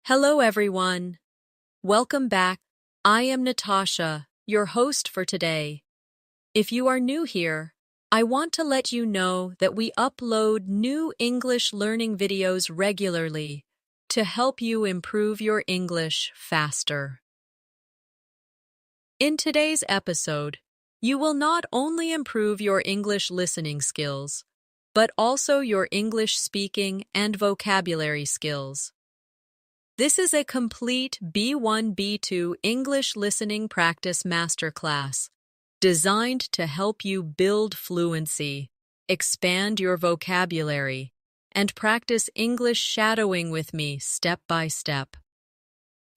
Hello, everyone. Welcome back. I am Natasha, your host for today. If you are new here, I want to let you know that we upload new English learning videos regularly to help you improve your English faster. In today's episode, you will not only improve your English listening skills, but also your English speaking and vocabulary skills. This is a complete B1-B2 English listening practice masterclass designed to help you build fluency, expand your vocabulary, and practice English shadowing with me step by step.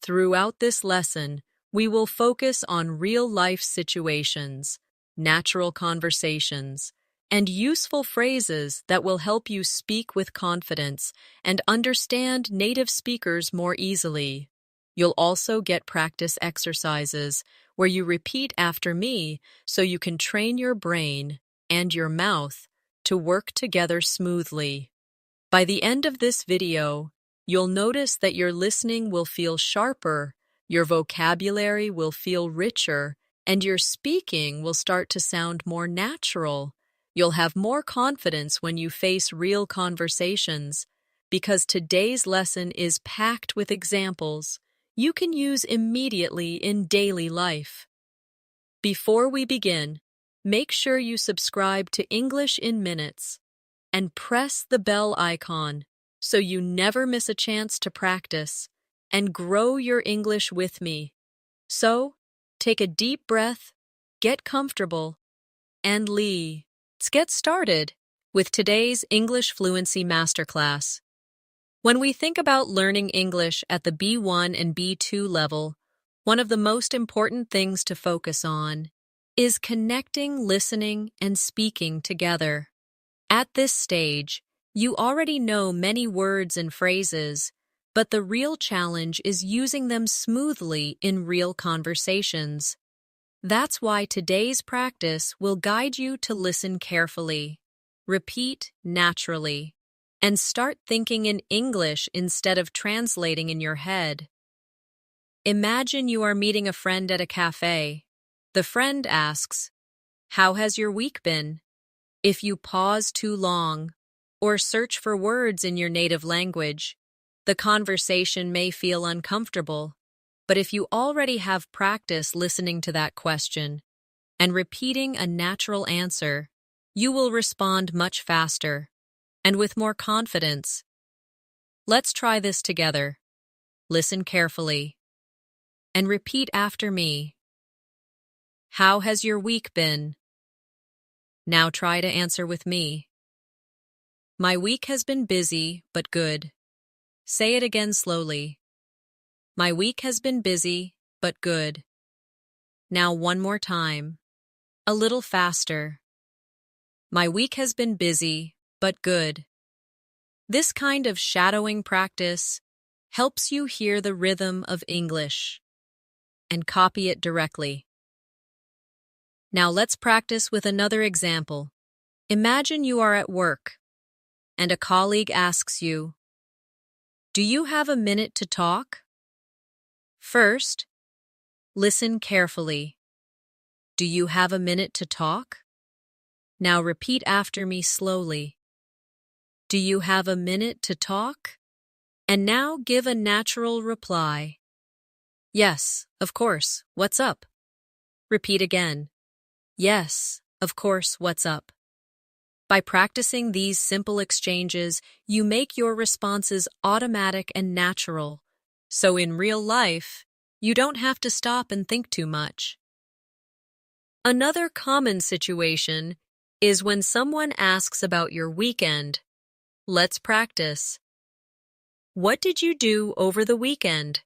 Throughout this lesson, we will focus on real-life situations, natural conversations, and useful phrases that will help you speak with confidence and understand native speakers more easily. You'll also get practice exercises where you repeat after me so you can train your brain and your mouth to work together smoothly. By the end of this video, you'll notice that your listening will feel sharper, your vocabulary will feel richer, and your speaking will start to sound more natural. You'll have more confidence when you face real conversations, because today's lesson is packed with examples you can use immediately in daily life. Before we begin, make sure you subscribe to English in Minutes and press the bell icon so you never miss a chance to practice and grow your English with me. So, take a deep breath, get comfortable, and let's get started with today's English Fluency Masterclass. When we think about learning English at the B1 and B2 level, one of the most important things to focus on is connecting listening and speaking together. At this stage, you already know many words and phrases, but the real challenge is using them smoothly in real conversations. That's why today's practice will guide you to listen carefully, repeat naturally, and start thinking in English instead of translating in your head. Imagine you are meeting a friend at a cafe. The friend asks, "How has your week been?" If you pause too long or search for words in your native language, the conversation may feel uncomfortable. But if you already have practice listening to that question and repeating a natural answer, you will respond much faster and with more confidence. Let's try this together. Listen carefully and repeat after me. How has your week been? Now try to answer with me. My week has been busy, but good. Say it again slowly. My week has been busy, but good. Now one more time. A little faster. My week has been busy, but good. This kind of shadowing practice helps you hear the rhythm of English and copy it directly. Now let's practice with another example. Imagine you are at work and a colleague asks you, "Do you have a minute to talk?" First, listen carefully. Do you have a minute to talk? Now repeat after me slowly. Do you have a minute to talk? And now give a natural reply. Yes, of course, what's up? Repeat again. Yes, of course, what's up? By practicing these simple exchanges, you make your responses automatic and natural. So in real life, you don't have to stop and think too much. Another common situation is when someone asks about your weekend. Let's practice. What did you do over the weekend?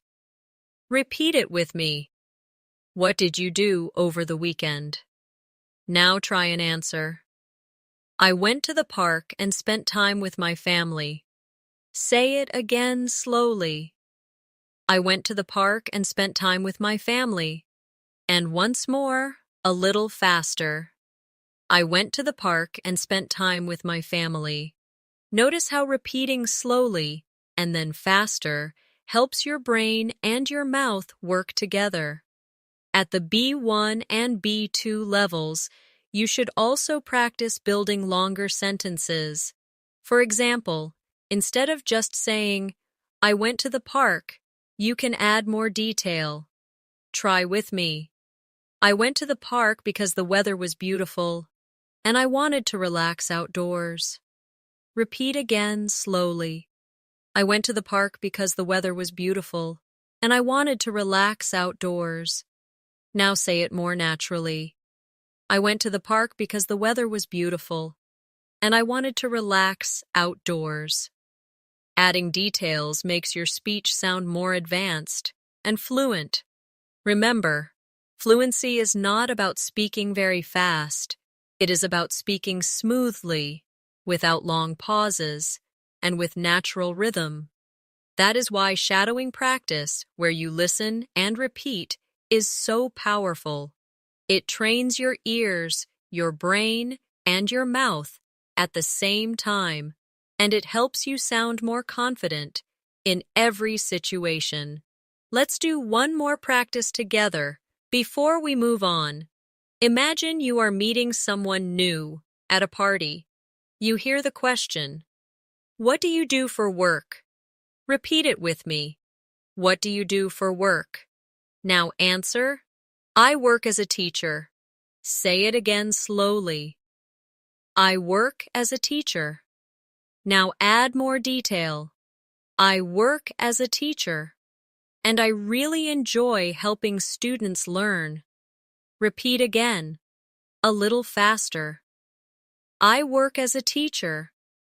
Repeat it with me. What did you do over the weekend? Now try and answer. I went to the park and spent time with my family. Say it again slowly. I went to the park and spent time with my family. And once more, a little faster. I went to the park and spent time with my family. Notice how repeating slowly and then faster helps your brain and your mouth work together. At the B1 and B2 levels, you should also practice building longer sentences. For example, instead of just saying, "I went to the park," you can add more detail. Try with me. I went to the park because the weather was beautiful, and I wanted to relax outdoors. Repeat again slowly. I went to the park because the weather was beautiful, and I wanted to relax outdoors. Now say it more naturally. I went to the park because the weather was beautiful, and I wanted to relax outdoors. Adding details makes your speech sound more advanced and fluent. Remember, fluency is not about speaking very fast. It is about speaking smoothly, without long pauses, and with natural rhythm. That is why shadowing practice, where you listen and repeat, is so powerful. It trains your ears, your brain, and your mouth at the same time, and it helps you sound more confident in every situation. Let's do one more practice together before we move on. Imagine you are meeting someone new at a party. You hear the question, "What do you do for work?" Repeat it with me. What do you do for work? Now answer, "I work as a teacher." Say it again slowly. I work as a teacher. Now add more detail. I work as a teacher, and I really enjoy helping students learn. Repeat again, a little faster. I work as a teacher,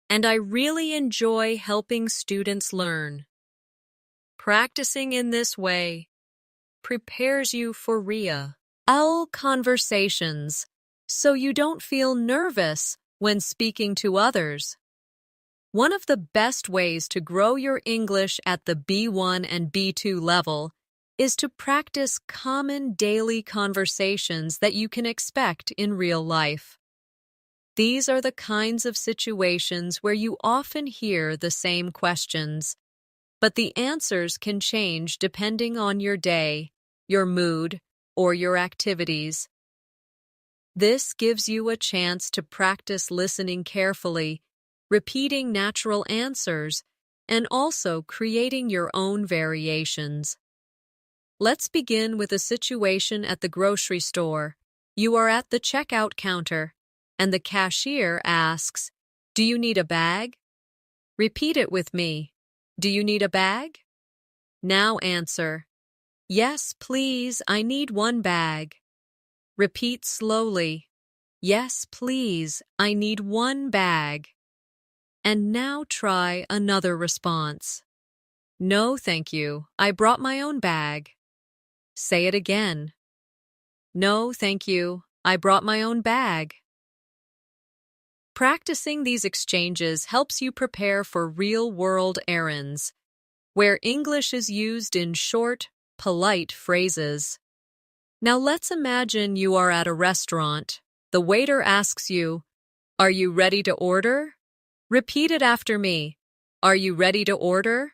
and I really enjoy helping students learn. Practicing in this way prepares you for real conversations, so you don't feel nervous when speaking to others. One of the best ways to grow your English at the B1 and B2 level is to practice common daily conversations that you can expect in real life. These are the kinds of situations where you often hear the same questions, but the answers can change depending on your day, your mood, or your activities. This gives you a chance to practice listening carefully, repeating natural answers, and also creating your own variations. Let's begin with a situation at the grocery store. You are at the checkout counter, and the cashier asks, "Do you need a bag?" Repeat it with me. Do you need a bag? Now answer, "Yes, please, I need one bag." Repeat slowly. Yes, please, I need one bag. And now try another response. No, thank you, I brought my own bag. Say it again. No, thank you, I brought my own bag. Practicing these exchanges helps you prepare for real-world errands, where English is used in short, polite phrases. Now let's imagine you are at a restaurant. The waiter asks you, "Are you ready to order?" Repeat it after me. Are you ready to order?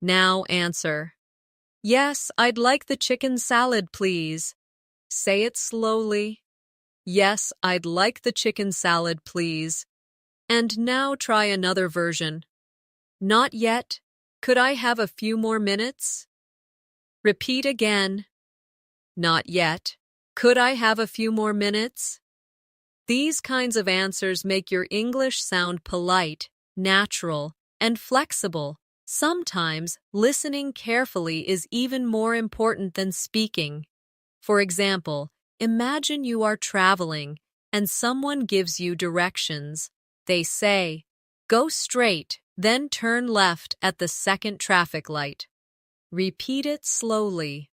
Now answer, "Yes, I'd like the chicken salad, please." Say it slowly. Yes, I'd like the chicken salad, please. And now try another version. Not yet. Could I have a few more minutes? Repeat again. Not yet. Could I have a few more minutes? These kinds of answers make your English sound polite, natural, and flexible. Sometimes listening carefully is even more important than speaking. For example, imagine you are traveling and someone gives you directions. They say, "Go straight, then turn left at the second traffic light." Repeat it slowly.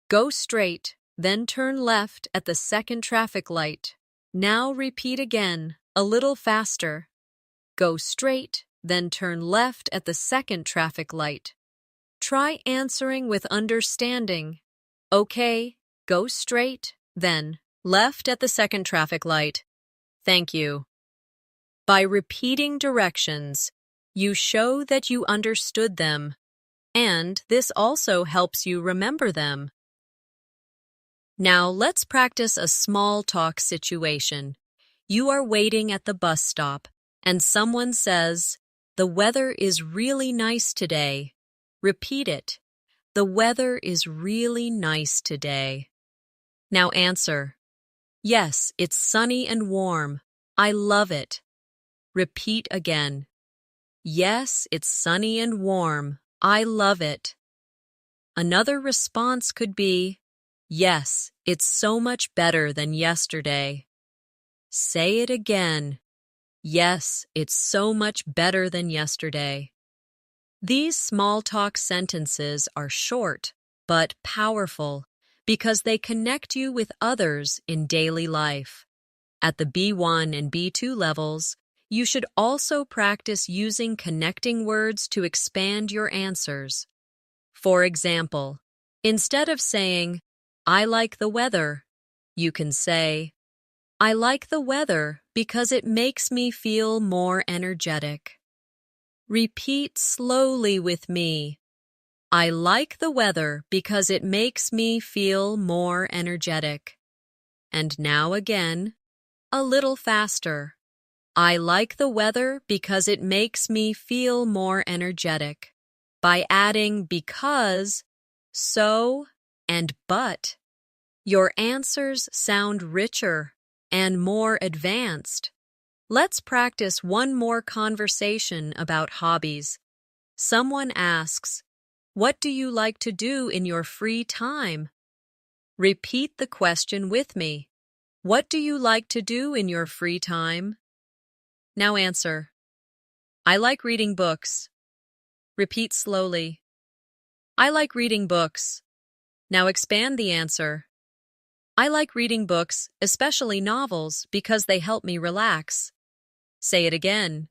Go straight, then turn left at the second traffic light. Now repeat again, a little faster. Go straight, then turn left at the second traffic light. Try answering with understanding. Okay, go straight, then left at the second traffic light. Thank you. By repeating directions, you show that you understood them. and this also helps you remember them. Now let's practice a small talk situation. You are waiting at the bus stop, and someone says, "The weather is really nice today." Repeat it. The weather is really nice today. Now answer. Yes, it's sunny and warm. I love it. Repeat again. Yes, it's sunny and warm. I love it. Another response could be, yes, it's so much better than yesterday. Say it again. Yes, it's so much better than yesterday. These small talk sentences are short but powerful because they connect you with others in daily life. At the B1 and B2 levels, you should also practice using connecting words to expand your answers. For example, instead of saying, "I like the weather," you can say, "I like the weather because it makes me feel more energetic." Repeat slowly with me. I like the weather because it makes me feel more energetic. And now again, a little faster. I like the weather because it makes me feel more energetic. By adding because, so, and but, your answers sound richer and more advanced. Let's practice one more conversation about hobbies. Someone asks, "What do you like to do in your free time?" Repeat the question with me. What do you like to do in your free time? Now answer. I like reading books. Repeat slowly. I like reading books. Now expand the answer. I like reading books, especially novels, because they help me relax. Say it again.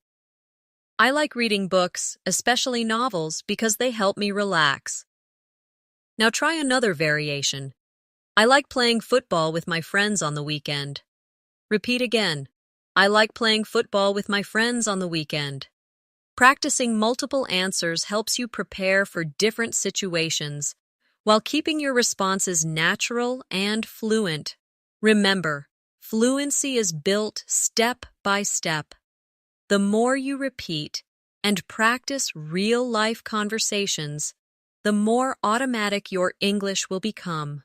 I like reading books, especially novels, because they help me relax. Now try another variation. I like playing football with my friends on the weekend. Repeat again. I like playing football with my friends on the weekend. Practicing multiple answers helps you prepare for different situations while keeping your responses natural and fluent. Remember, fluency is built step by step. The more you repeat and practice real-life conversations, the more automatic your English will become.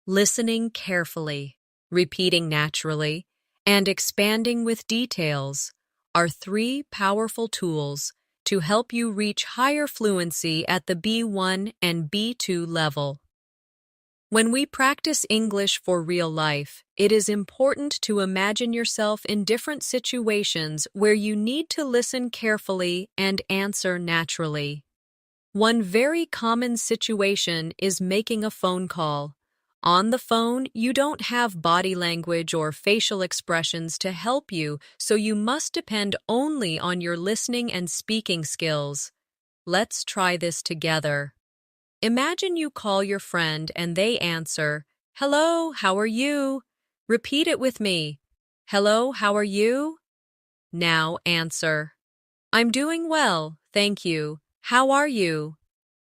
Listening carefully, repeating naturally, and expanding with details are three powerful tools to help you reach higher fluency at the B1 and B2 level. When we practice English for real life, it is important to imagine yourself in different situations where you need to listen carefully and answer naturally. One very common situation is making a phone call. On the phone, you don't have body language or facial expressions to help you, so you must depend only on your listening and speaking skills. Let's try this together. Imagine you call your friend and they answer, "Hello, how are you?" Repeat it with me. "Hello, how are you?" Now answer, "I'm doing well, thank you. How are you?"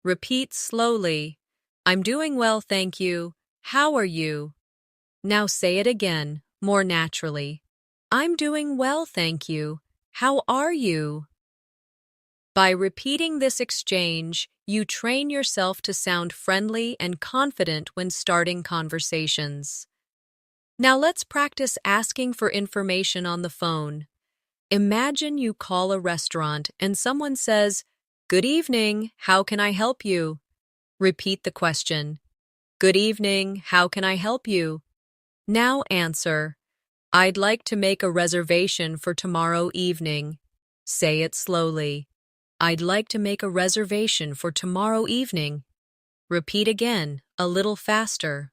Repeat slowly. "I'm doing well, thank you. How are you?" Now say it again, more naturally. "I'm doing well, thank you. How are you?" By repeating this exchange, you train yourself to sound friendly and confident when starting conversations. Now let's practice asking for information on the phone. Imagine you call a restaurant and someone says, "Good evening, how can I help you?" Repeat the question. "Good evening, how can I help you?" Now answer, "I'd like to make a reservation for tomorrow evening." Say it slowly. "I'd like to make a reservation for tomorrow evening." Repeat again, a little faster.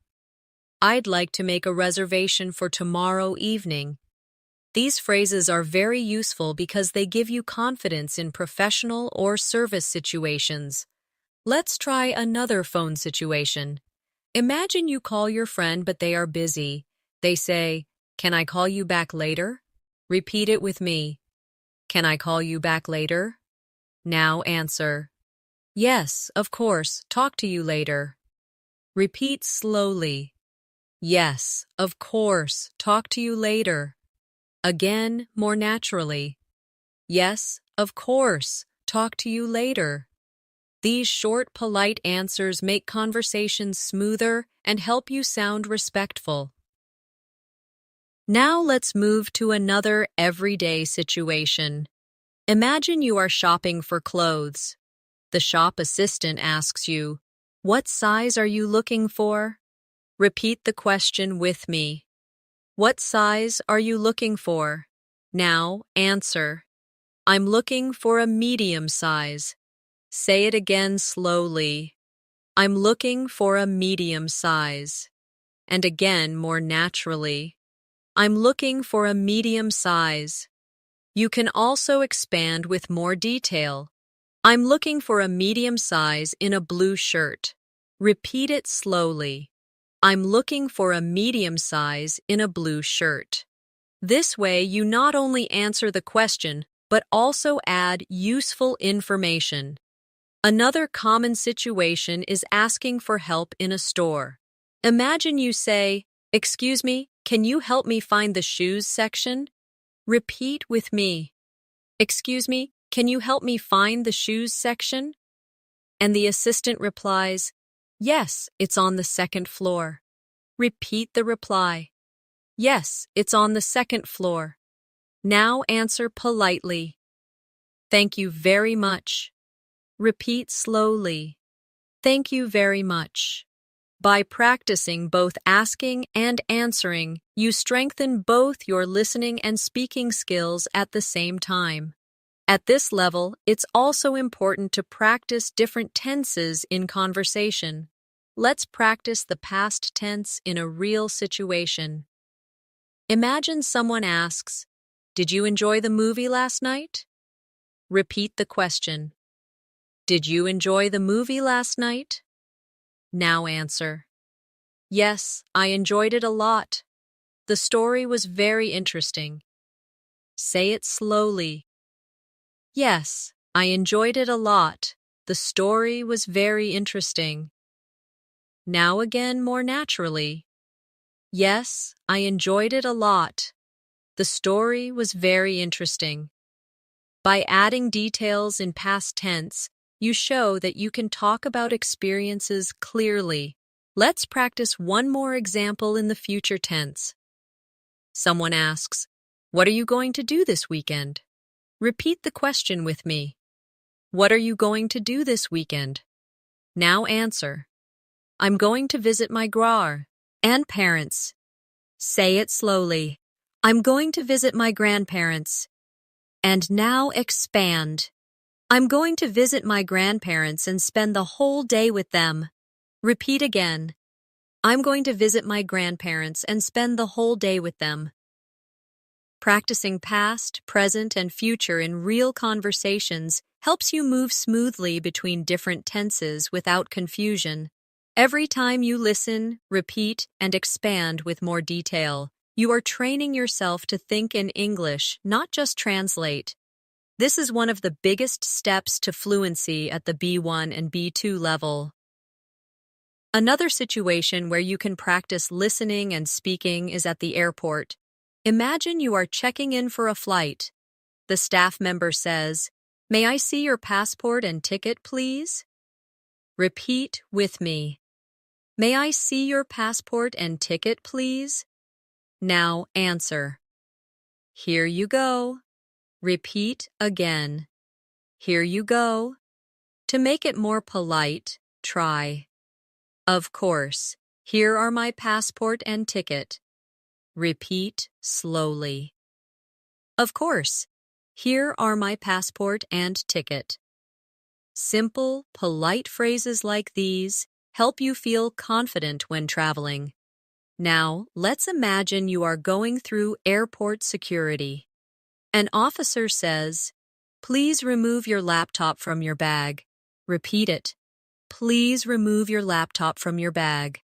"I'd like to make a reservation for tomorrow evening." These phrases are very useful because they give you confidence in professional or service situations. Let's try another phone situation. Imagine you call your friend but they are busy. They say, "Can I call you back later?" Repeat it with me. "Can I call you back later?" Now answer. Yes, of course. Talk to you later. Repeat slowly. Yes, of course. Talk to you later. Again, more naturally. Yes, of course. Talk to you later. These short, polite answers make conversations smoother and help you sound respectful. Now let's move to another everyday situation. Imagine you are shopping for clothes. The shop assistant asks you, "What size are you looking for?" Repeat the question with me. What size are you looking for? Now answer. I'm looking for a medium size. Say it again slowly. I'm looking for a medium size. And again more naturally. I'm looking for a medium size. You can also expand with more detail. I'm looking for a medium size in a blue shirt. Repeat it slowly. I'm looking for a medium size in a blue shirt. This way, you not only answer the question, but also add useful information. Another common situation is asking for help in a store. Imagine you say, "Excuse me, can you help me find the shoes section?" Repeat with me. "Excuse me, can you help me find the shoes section?" And the assistant replies, "Yes, it's on the second floor." Repeat the reply. "Yes, it's on the second floor." Now answer politely. "Thank you very much." Repeat slowly. "Thank you very much." By practicing both asking and answering, you strengthen both your listening and speaking skills at the same time. At this level, it's also important to practice different tenses in conversation. Let's practice the past tense in a real situation. Imagine someone asks, "Did you enjoy the movie last night?" Repeat the question. "Did you enjoy the movie last night?" Now answer. "Yes, I enjoyed it a lot. The story was very interesting." Say it slowly. "Yes, I enjoyed it a lot. The story was very interesting." Now again more naturally. "Yes, I enjoyed it a lot. The story was very interesting." By adding details in past tense, you show that you can talk about experiences clearly. Let's practice one more example in the future tense. Someone asks, "What are you going to do this weekend?" Repeat the question with me. What are you going to do this weekend? Now answer. I'm going to visit my grandparents. Say it slowly. I'm going to visit my grandparents. And now expand. I'm going to visit my grandparents and spend the whole day with them. Repeat again. I'm going to visit my grandparents and spend the whole day with them. Practicing past, present, and future in real conversations helps you move smoothly between different tenses without confusion. Every time you listen, repeat, and expand with more detail, you are training yourself to think in English, not just translate. This is one of the biggest steps to fluency at the B1 and B2 level. Another situation where you can practice listening and speaking is at the airport. Imagine you are checking in for a flight. The staff member says, "May I see your passport and ticket, please?" Repeat with me. May I see your passport and ticket, please? Now answer. Here you go. Repeat again. Here you go. To make it more polite, try. Of course, here are my passport and ticket. Repeat slowly. Of course, here are my passport and ticket. Simple, polite phrases like these help you feel confident when traveling. Now, let's imagine you are going through airport security. An officer says, "Please remove your laptop from your bag." Repeat it. Please remove your laptop from your bag.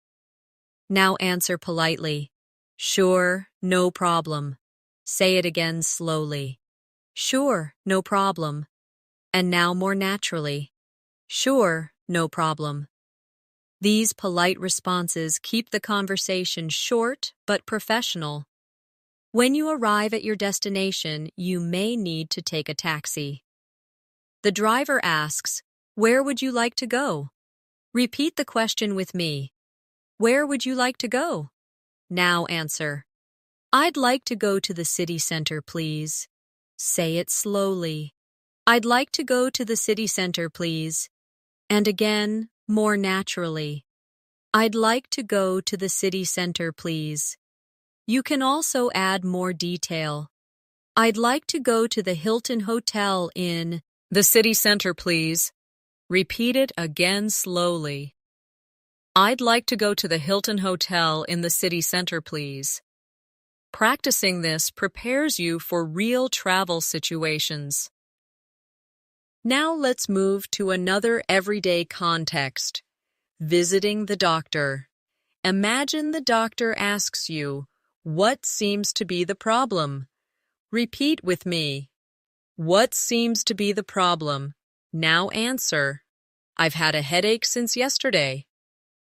Now answer politely. Sure, no problem. Say it again slowly. Sure, no problem. And now more naturally. Sure, no problem. These polite responses keep the conversation short but professional. When you arrive at your destination, you may need to take a taxi. The driver asks, "Where would you like to go?" Repeat the question with me. Where would you like to go? Now answer. I'd like to go to the city center, please. Say it slowly. I'd like to go to the city center, please. And again, more naturally. I'd like to go to the city center, please. You can also add more detail. I'd like to go to the Hilton Hotel in the city center, please. Repeat it again slowly. I'd like to go to the Hilton Hotel in the city center, please. Practicing this prepares you for real travel situations. Now let's move to another everyday context. Visiting the doctor. Imagine the doctor asks you, "What seems to be the problem?" Repeat with me. What seems to be the problem? Now answer. I've had a headache since yesterday.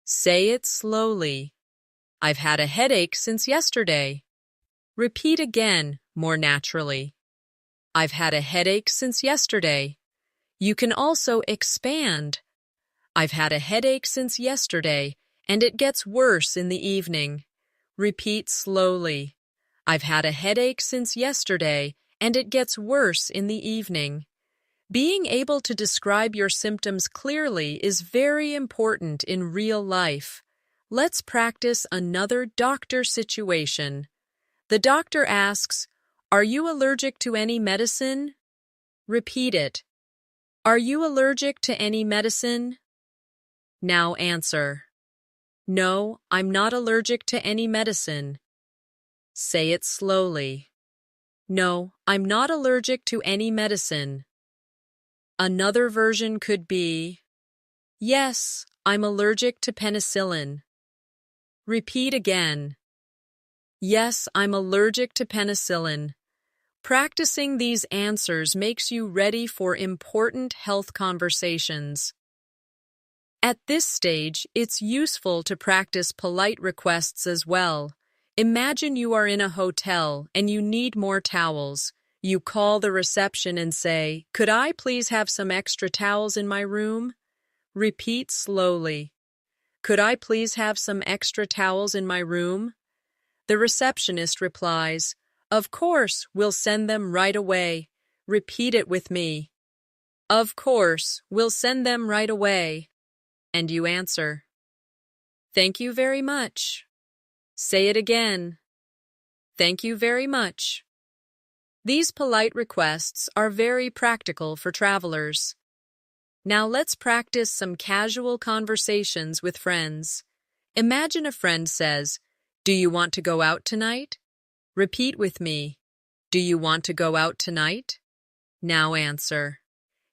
Say it slowly. I've had a headache since yesterday. Repeat again, more naturally. I've had a headache since yesterday. You can also expand. I've had a headache since yesterday, and it gets worse in the evening. Repeat slowly. I've had a headache since yesterday, and it gets worse in the evening. Being able to describe your symptoms clearly is very important in real life. Let's practice another doctor situation. The doctor asks, "Are you allergic to any medicine?" Repeat it. Are you allergic to any medicine? Now answer. No, I'm not allergic to any medicine. Say it slowly. No, I'm not allergic to any medicine. Another version could be, yes, I'm allergic to penicillin. Repeat again. Yes, I'm allergic to penicillin. Practicing these answers makes you ready for important health conversations. At this stage, it's useful to practice polite requests as well. Imagine you are in a hotel and you need more towels. You call the reception and say, "Could I please have some extra towels in my room?" Repeat slowly. Could I please have some extra towels in my room? The receptionist replies, "Of course, we'll send them right away." Repeat it with me. Of course, we'll send them right away. And you answer, "Thank you very much." Say it again. Thank you very much. These polite requests are very practical for travelers. Now let's practice some casual conversations with friends. Imagine a friend says, "Do you want to go out tonight?" Repeat with me. Do you want to go out tonight? Now answer.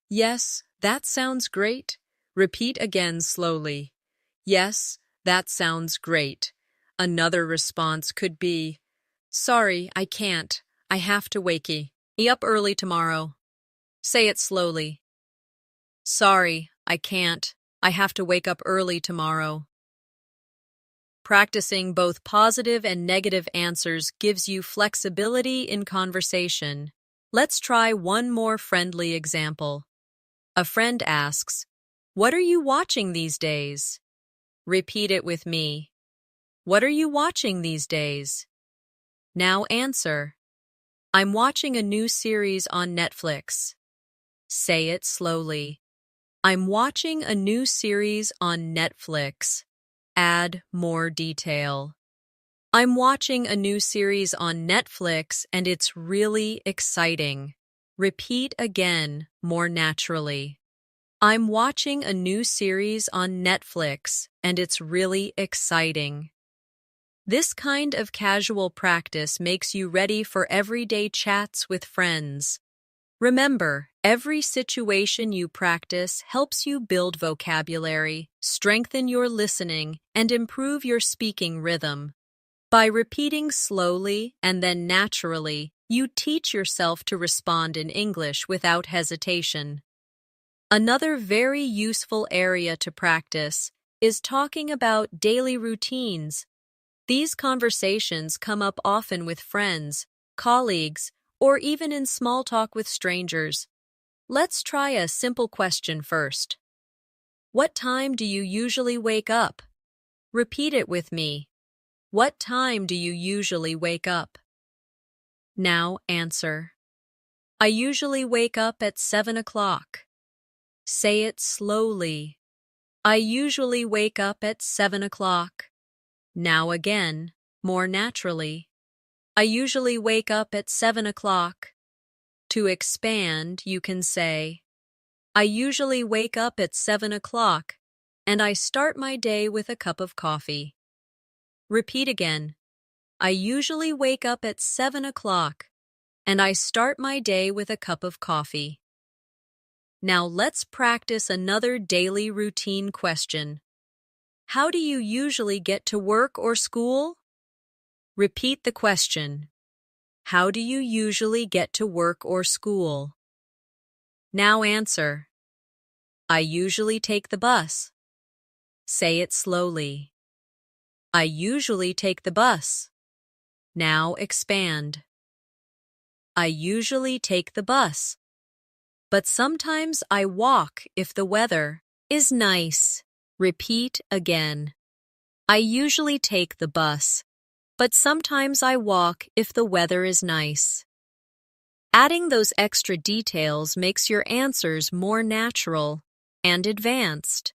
Yes, that sounds great. Repeat again slowly. Yes, that sounds great. Another response could be, "Sorry, I can't. I have to wakey. Be up early tomorrow." Say it slowly. Sorry, I can't. I have to wake up early tomorrow. Practicing both positive and negative answers gives you flexibility in conversation. Let's try one more friendly example. A friend asks, "What are you watching these days?" Repeat it with me. What are you watching these days? Now answer. I'm watching a new series on Netflix. Say it slowly. I'm watching a new series on Netflix. Add more detail. I'm watching a new series on Netflix and it's really exciting. Repeat again, more naturally. I'm watching a new series on Netflix and it's really exciting. This kind of casual practice makes you ready for everyday chats with friends. Remember, every situation you practice helps you build vocabulary, strengthen your listening, and improve your speaking rhythm. By repeating slowly and then naturally, you teach yourself to respond in English without hesitation. Another very useful area to practice is talking about daily routines. These conversations come up often with friends, colleagues, or even in small talk with strangers. Let's try a simple question first. What time do you usually wake up? Repeat it with me. What time do you usually wake up? Now answer. I usually wake up at 7 o'clock. Say it slowly. I usually wake up at 7 o'clock. Now again, more naturally. I usually wake up at 7 o'clock. To expand, you can say, I usually wake up at 7 o'clock, and I start my day with a cup of coffee. Repeat again. I usually wake up at 7 o'clock, and I start my day with a cup of coffee. Now let's practice another daily routine question. How do you usually get to work or school? Repeat the question. How do you usually get to work or school? Now answer. I usually take the bus. Say it slowly. I usually take the bus. Now expand. I usually take the bus. But sometimes I walk if the weather is nice. Repeat again. I usually take the bus, but sometimes I walk if the weather is nice. Adding those extra details makes your answers more natural and advanced.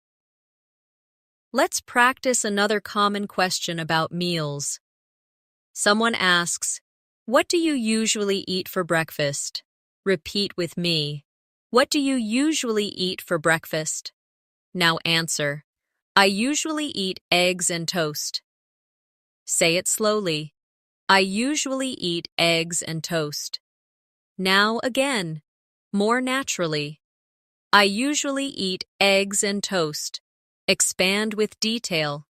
Let's practice another common question about meals. Someone asks, what do you usually eat for breakfast? Repeat with me. What do you usually eat for breakfast? Now answer. I usually eat eggs and toast. Say it slowly. I usually eat eggs and toast. Now again, more naturally. I usually eat eggs and toast. Expand with detail.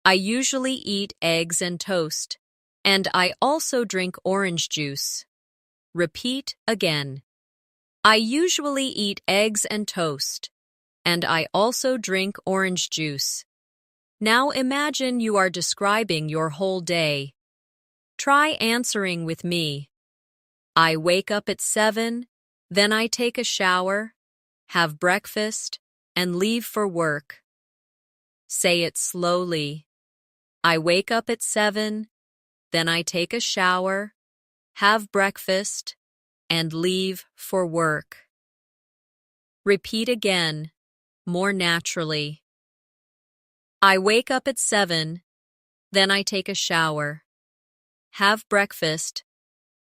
I usually eat eggs and toast. And I also drink orange juice. Repeat again. I usually eat eggs and toast. And I also drink orange juice. Now imagine you are describing your whole day. Try answering with me. I wake up at 7, then I take a shower, have breakfast, and leave for work. Say it slowly. I wake up at 7, then I take a shower, have breakfast, and leave for work. Repeat again, more naturally. I wake up at 7, then I take a shower, have breakfast,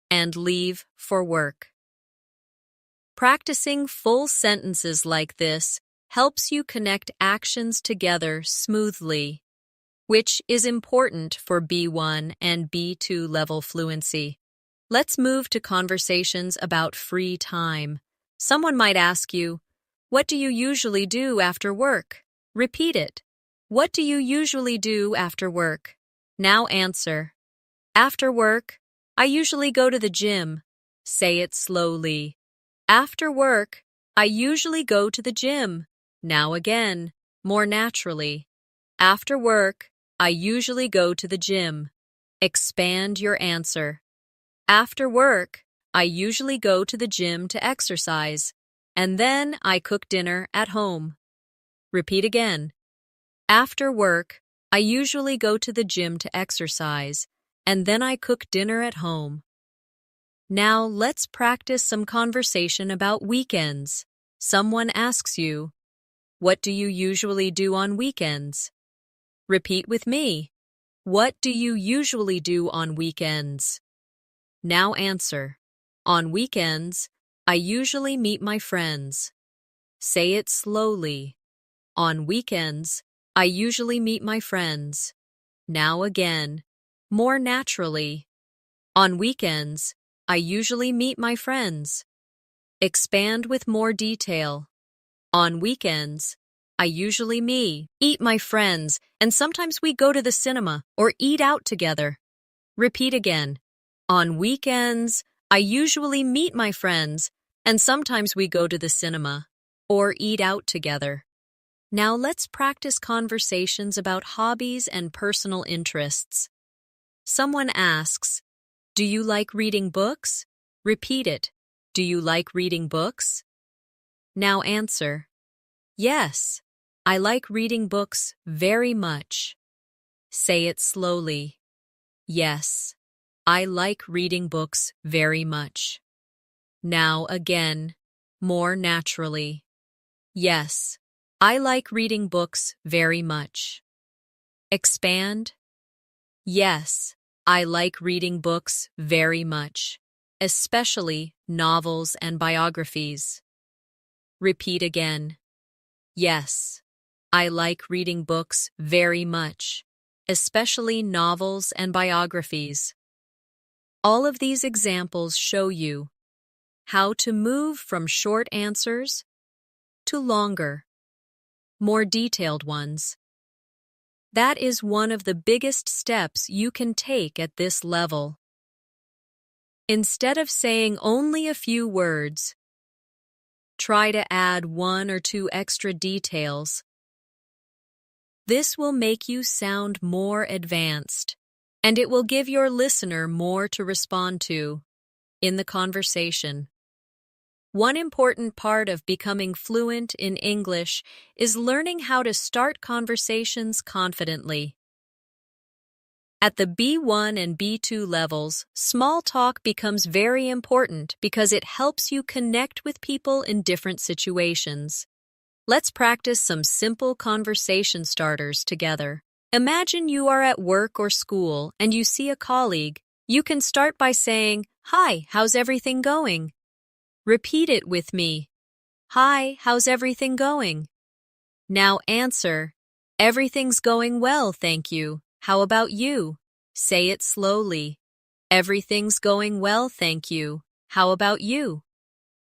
and leave for work. Practicing full sentences like this helps you connect actions together smoothly, which is important for B1 and B2 level fluency. Let's move to conversations about free time. Someone might ask you, what do you usually do after work? Repeat it. What do you usually do after work? Now answer. After work, I usually go to the gym. Say it slowly. After work, I usually go to the gym. Now again, more naturally. After work, I usually go to the gym. Expand your answer. After work, I usually go to the gym to exercise, and then I cook dinner at home. Repeat again. After work, I usually go to the gym to exercise, and then I cook dinner at home. Now let's practice some conversation about weekends. Someone asks you, what do you usually do on weekends? Repeat with me. What do you usually do on weekends? Now answer. On weekends, I usually meet my friends. Say it slowly. On weekends, I usually meet my friends. Now again, more naturally. On weekends, I usually meet my friends. Expand with more detail. On weekends, I usually meet my friends, and sometimes we go to the cinema or eat out together. Repeat again. On weekends, I usually meet my friends, and sometimes we go to the cinema or eat out together. Now let's practice conversations about hobbies and personal interests. Someone asks, "Do you like reading books?" Repeat it. Do you like reading books? Now answer, "Yes, I like reading books very much." Say it slowly. Yes, I like reading books very much. Now again, more naturally. Yes, I like reading books very much. Expand. Yes, I like reading books very much, especially novels and biographies. Repeat again. Yes, I like reading books very much, especially novels and biographies. All of these examples show you how to move from short answers to longer, more detailed ones. That is one of the biggest steps you can take at this level. Instead of saying only a few words, try to add 1 or 2 extra details. This will make you sound more advanced, and it will give your listener more to respond to in the conversation. One important part of becoming fluent in English is learning how to start conversations confidently. At the B1 and B2 levels, small talk becomes very important because it helps you connect with people in different situations. Let's practice some simple conversation starters together. Imagine you are at work or school and you see a colleague. You can start by saying, "Hi, how's everything going?" Repeat it with me. "Hi, how's everything going?" Now answer, "Everything's going well, thank you. How about you?" Say it slowly. "Everything's going well, thank you. How about you?"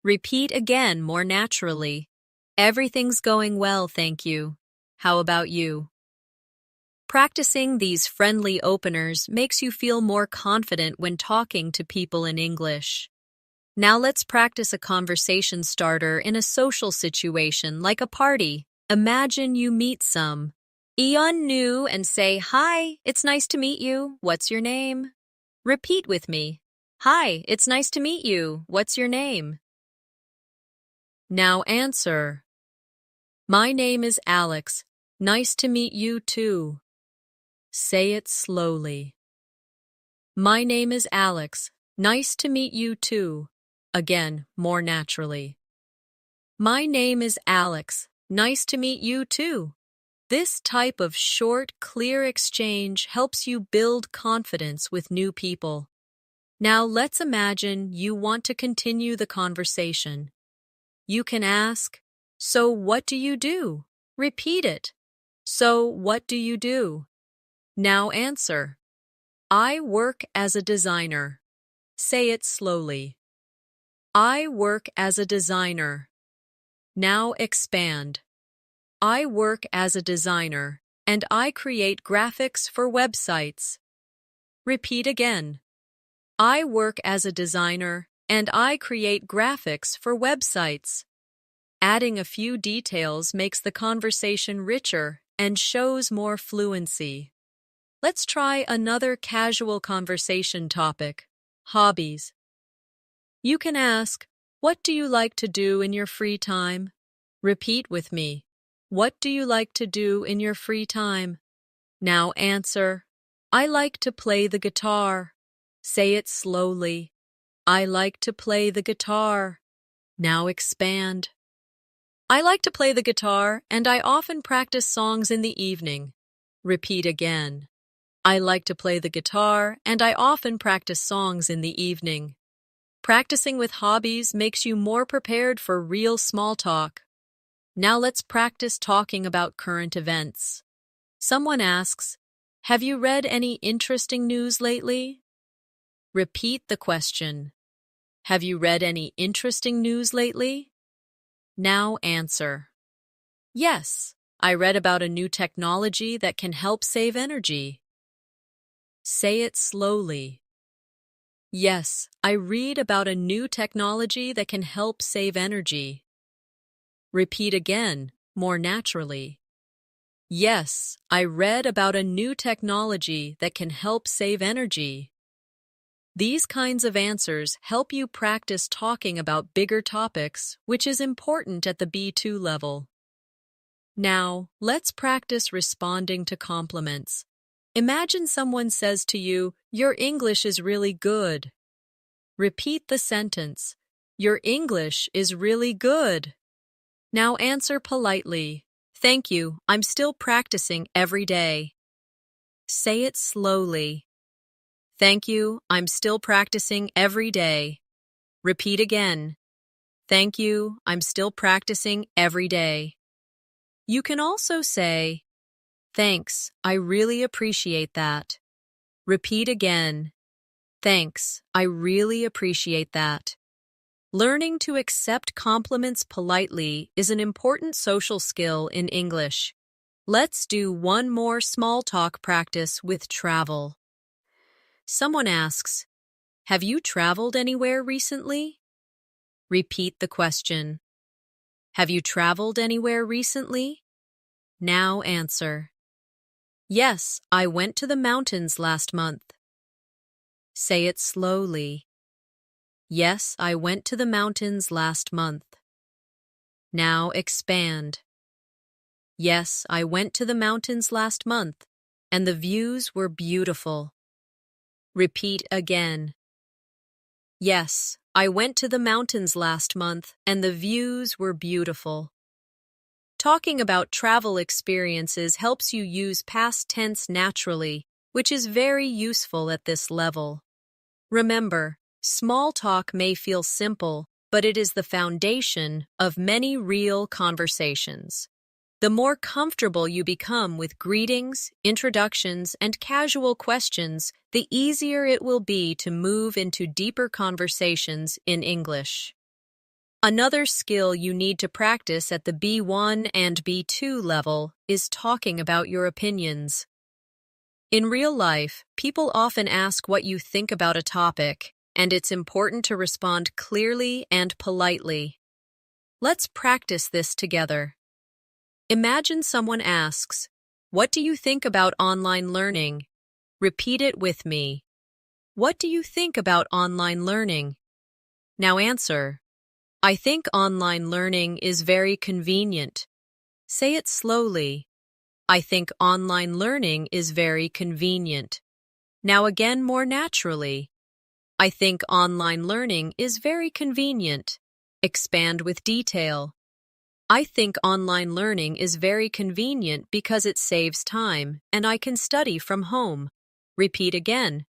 Repeat again more naturally. "Everything's going well, thank you. How about you?" Practicing these friendly openers makes you feel more confident when talking to people in English. Now let's practice a conversation starter in a social situation like a party. Imagine you meet Eon new and say, "Hi, it's nice to meet you. What's your name?" Repeat with me. "Hi, it's nice to meet you. What's your name?" Now answer. "My name is Alex. Nice to meet you too." Say it slowly. "My name is Alex. Nice to meet you too." Again, more naturally. "My name is Alex. Nice to meet you too." This type of short, clear exchange helps you build confidence with new people. Now let's imagine you want to continue the conversation. You can ask, "So what do you do?" Repeat it. "So what do you do?" Now answer, "I work as a designer." Say it slowly. "I work as a designer." Now expand. "I work as a designer, and I create graphics for websites." Repeat again. "I work as a designer, and I create graphics for websites." Adding a few details makes the conversation richer and shows more fluency. Let's try another casual conversation topic, hobbies. You can ask, "What do you like to do in your free time?" Repeat with me. "What do you like to do in your free time?" Now answer, "I like to play the guitar." Say it slowly. "I like to play the guitar." Now expand. "I like to play the guitar, and I often practice songs in the evening." Repeat again. "I like to play the guitar, and I often practice songs in the evening." Practicing with hobbies makes you more prepared for real small talk. Now let's practice talking about current events. Someone asks, "Have you read any interesting news lately?" Repeat the question. "Have you read any interesting news lately?" Now answer. "Yes, I read about a new technology that can help save energy." Say it slowly. "Yes, I read about a new technology that can help save energy." Repeat again, more naturally. Yes, I read about a new technology that can help save energy. These kinds of answers help you practice talking about bigger topics, which is important at the B2 level. Now, let's practice responding to compliments. Imagine someone says to you, "Your English is really good." Repeat the sentence, "Your English is really good." Now answer politely, "Thank you, I'm still practicing every day." Say it slowly. "Thank you, I'm still practicing every day." Repeat again. "Thank you, I'm still practicing every day." You can also say, "Thanks, I really appreciate that." Repeat again. "Thanks, I really appreciate that." Learning to accept compliments politely is an important social skill in English. Let's do one more small talk practice with travel. Someone asks, "Have you traveled anywhere recently?" Repeat the question. "Have you traveled anywhere recently?" Now answer. "Yes, I went to the mountains last month." Say it slowly. "Yes, I went to the mountains last month." Now expand. "Yes, I went to the mountains last month, and the views were beautiful." Repeat again. "Yes, I went to the mountains last month, and the views were beautiful." Talking about travel experiences helps you use past tense naturally, which is very useful at this level. Remember, small talk may feel simple, but it is the foundation of many real conversations. The more comfortable you become with greetings, introductions, and casual questions, the easier it will be to move into deeper conversations in English. Another skill you need to practice at the B1 and B2 level is talking about your opinions. In real life, people often ask what you think about a topic, and it's important to respond clearly and politely. Let's practice this together. Imagine someone asks, "What do you think about online learning?" Repeat it with me. What do you think about online learning? Now answer. I think online learning is very convenient. Say it slowly. I think online learning is very convenient. Now again more naturally. I think online learning is very convenient. Expand with detail. I think online learning is very convenient because it saves time and I can study from home. Repeat again.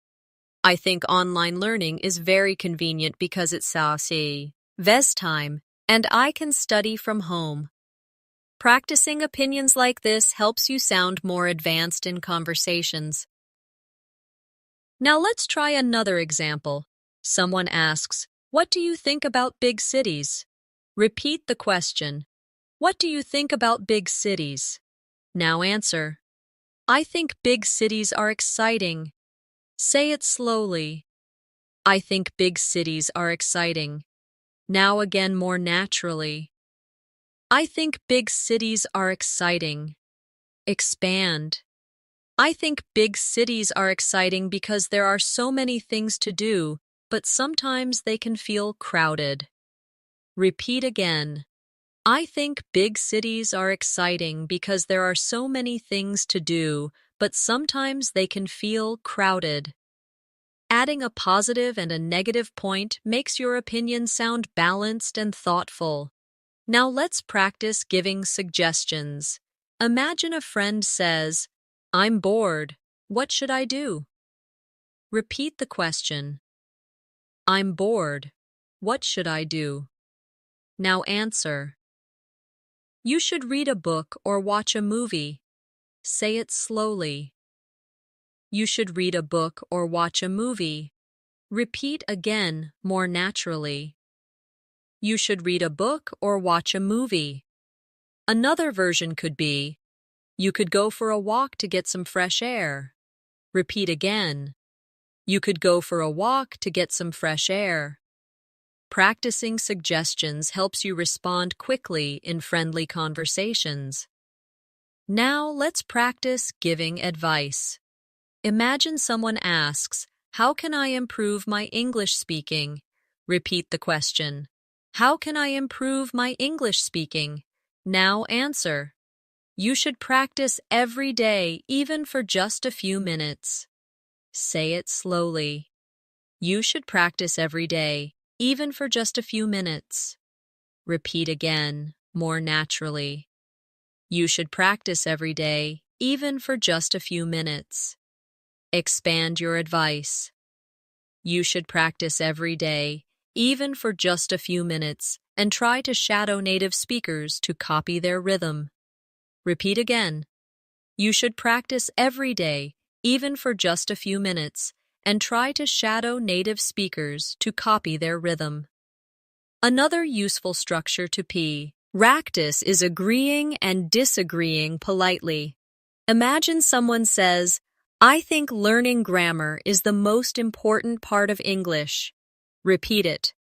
I think online learning is very convenient because it saves time and I can study from home. Practicing opinions like this helps you sound more advanced in conversations. Now let's try another example. Someone asks, "What do you think about big cities?" Repeat the question. What do you think about big cities? Now answer. I think big cities are exciting. Say it slowly. I think big cities are exciting. Now again more naturally. I think big cities are exciting. Expand. I think big cities are exciting because there are so many things to do, but sometimes they can feel crowded. Repeat again. I think big cities are exciting because there are so many things to do, but sometimes they can feel crowded. Adding a positive and a negative point makes your opinion sound balanced and thoughtful. Now let's practice giving suggestions. Imagine a friend says, "I'm bored. What should I do?" Repeat the question. I'm bored. What should I do? Now answer. You should read a book or watch a movie. Say it slowly. You should read a book or watch a movie. Repeat again, more naturally. You should read a book or watch a movie. Another version could be, you could go for a walk to get some fresh air. Repeat again. You could go for a walk to get some fresh air. Practicing suggestions helps you respond quickly in friendly conversations. Now let's practice giving advice. Imagine someone asks, "How can I improve my English speaking?" Repeat the question. How can I improve my English speaking? Now answer. You should practice every day, even for just a few minutes. Say it slowly. You should practice every day, even for just a few minutes. Repeat again, more naturally. You should practice every day, even for just a few minutes. Expand your advice. You should practice every day, even for just a few minutes, and try to shadow native speakers to copy their rhythm. Repeat again. You should practice every day, even for just a few minutes, and try to shadow native speakers to copy their rhythm. Another useful structure to P. Practice is agreeing and disagreeing politely. Imagine someone says, "I think learning grammar is the most important part of English." Repeat it.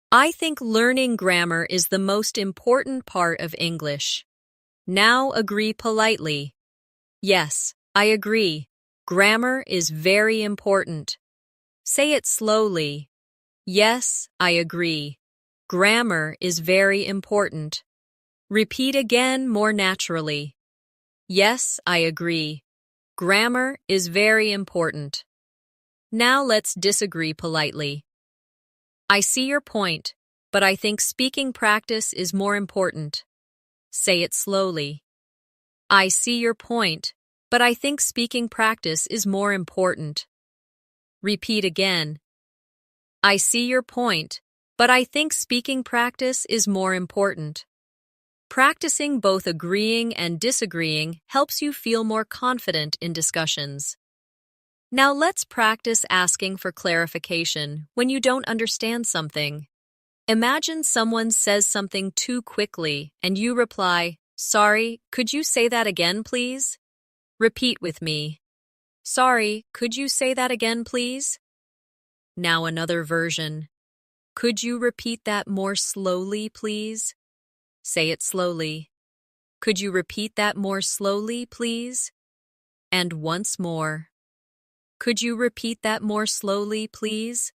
I think learning grammar is the most important part of English. Now agree politely. Yes, I agree. Grammar is very important. Say it slowly. Yes, I agree. Grammar is very important. Repeat again more naturally. Yes, I agree. Grammar is very important. Now let's disagree politely. I see your point, but I think speaking practice is more important. Say it slowly. I see your point, but I think speaking practice is more important. Repeat again. I see your point, but I think speaking practice is more important. Practicing both agreeing and disagreeing helps you feel more confident in discussions. Now let's practice asking for clarification when you don't understand something. Imagine someone says something too quickly and you reply, "Sorry, could you say that again, please?" Repeat with me. Sorry, could you say that again, please? Now another version. Could you repeat that more slowly, please? Say it slowly. Could you repeat that more slowly, please? And once more. Could you repeat that more slowly, please?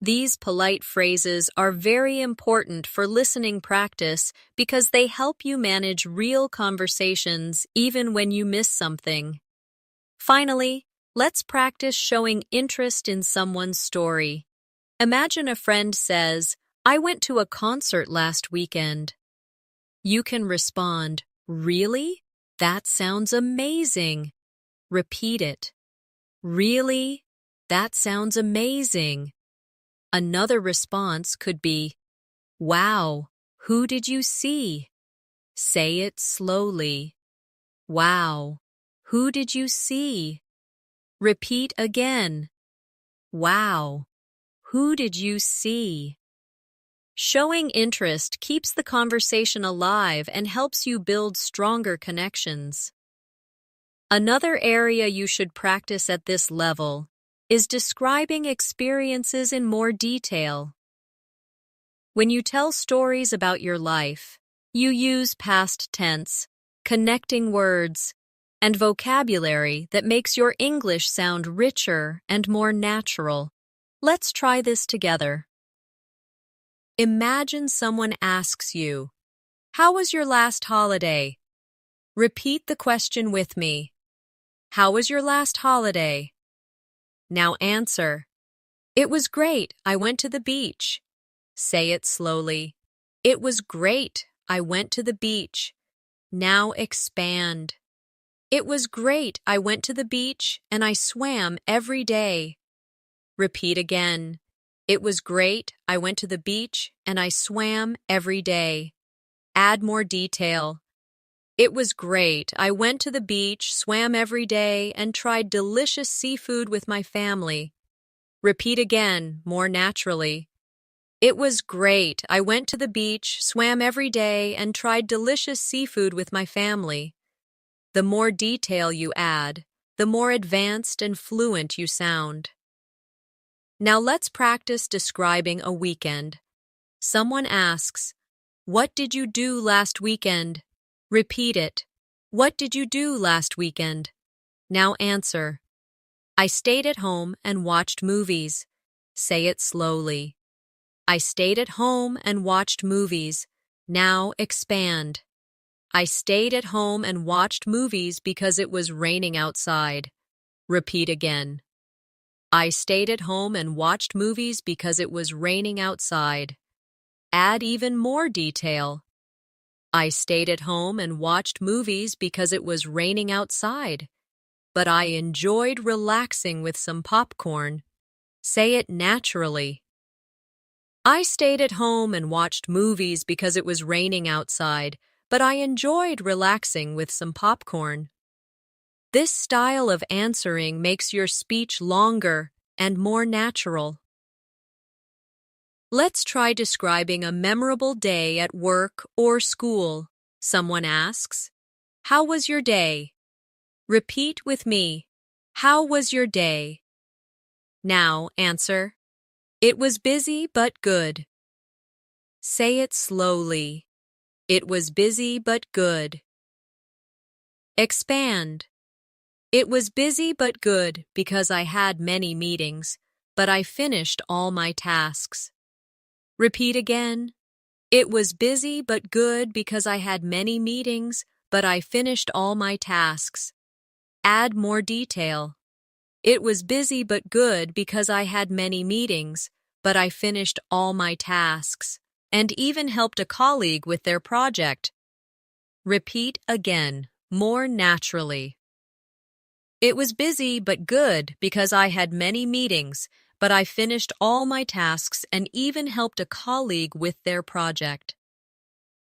These polite phrases are very important for listening practice because they help you manage real conversations even when you miss something. Finally, let's practice showing interest in someone's story. Imagine a friend says, "I went to a concert last weekend." You can respond, "Really? That sounds amazing." Repeat it. Really? That sounds amazing. Another response could be, "Wow, who did you see?" Say it slowly. Wow, who did you see? Repeat again. Wow, who did you see? Showing interest keeps the conversation alive and helps you build stronger connections. Another area you should practice at this level is describing experiences in more detail. When you tell stories about your life, you use past tense, connecting words, and vocabulary that makes your English sound richer and more natural. Let's try this together. Imagine someone asks you, "How was your last holiday?" Repeat the question with me. How was your last holiday? Now answer. It was great. I went to the beach. Say it slowly. It was great. I went to the beach. Now expand. It was great. I went to the beach and I swam every day. Repeat again. It was great. I went to the beach and I swam every day. Add more detail. It was great. I went to the beach, swam every day, and tried delicious seafood with my family. Repeat again, more naturally. It was great. I went to the beach, swam every day, and tried delicious seafood with my family. The more detail you add, the more advanced and fluent you sound. Now let's practice describing a weekend. Someone asks, "What did you do last weekend?" Repeat it. What did you do last weekend? Now answer. I stayed at home and watched movies. Say it slowly. I stayed at home and watched movies. Now expand. I stayed at home and watched movies because it was raining outside. Repeat again. I stayed at home and watched movies because it was raining outside. Add even more detail. I stayed at home and watched movies because it was raining outside, but I enjoyed relaxing with some popcorn. Say it naturally. I stayed at home and watched movies because it was raining outside, but I enjoyed relaxing with some popcorn. This style of answering makes your speech longer and more natural. Let's try describing a memorable day at work or school. Someone asks, "How was your day?" Repeat with me. How was your day? Now answer. It was busy but good. Say it slowly. It was busy but good. Expand. It was busy but good because I had many meetings, but I finished all my tasks. Repeat again. It was busy but good because I had many meetings, but I finished all my tasks. Add more detail. It was busy but good because I had many meetings, but I finished all my tasks, and even helped a colleague with their project. Repeat again, more naturally. It was busy but good because I had many meetings, but I finished all my tasks and even helped a colleague with their project.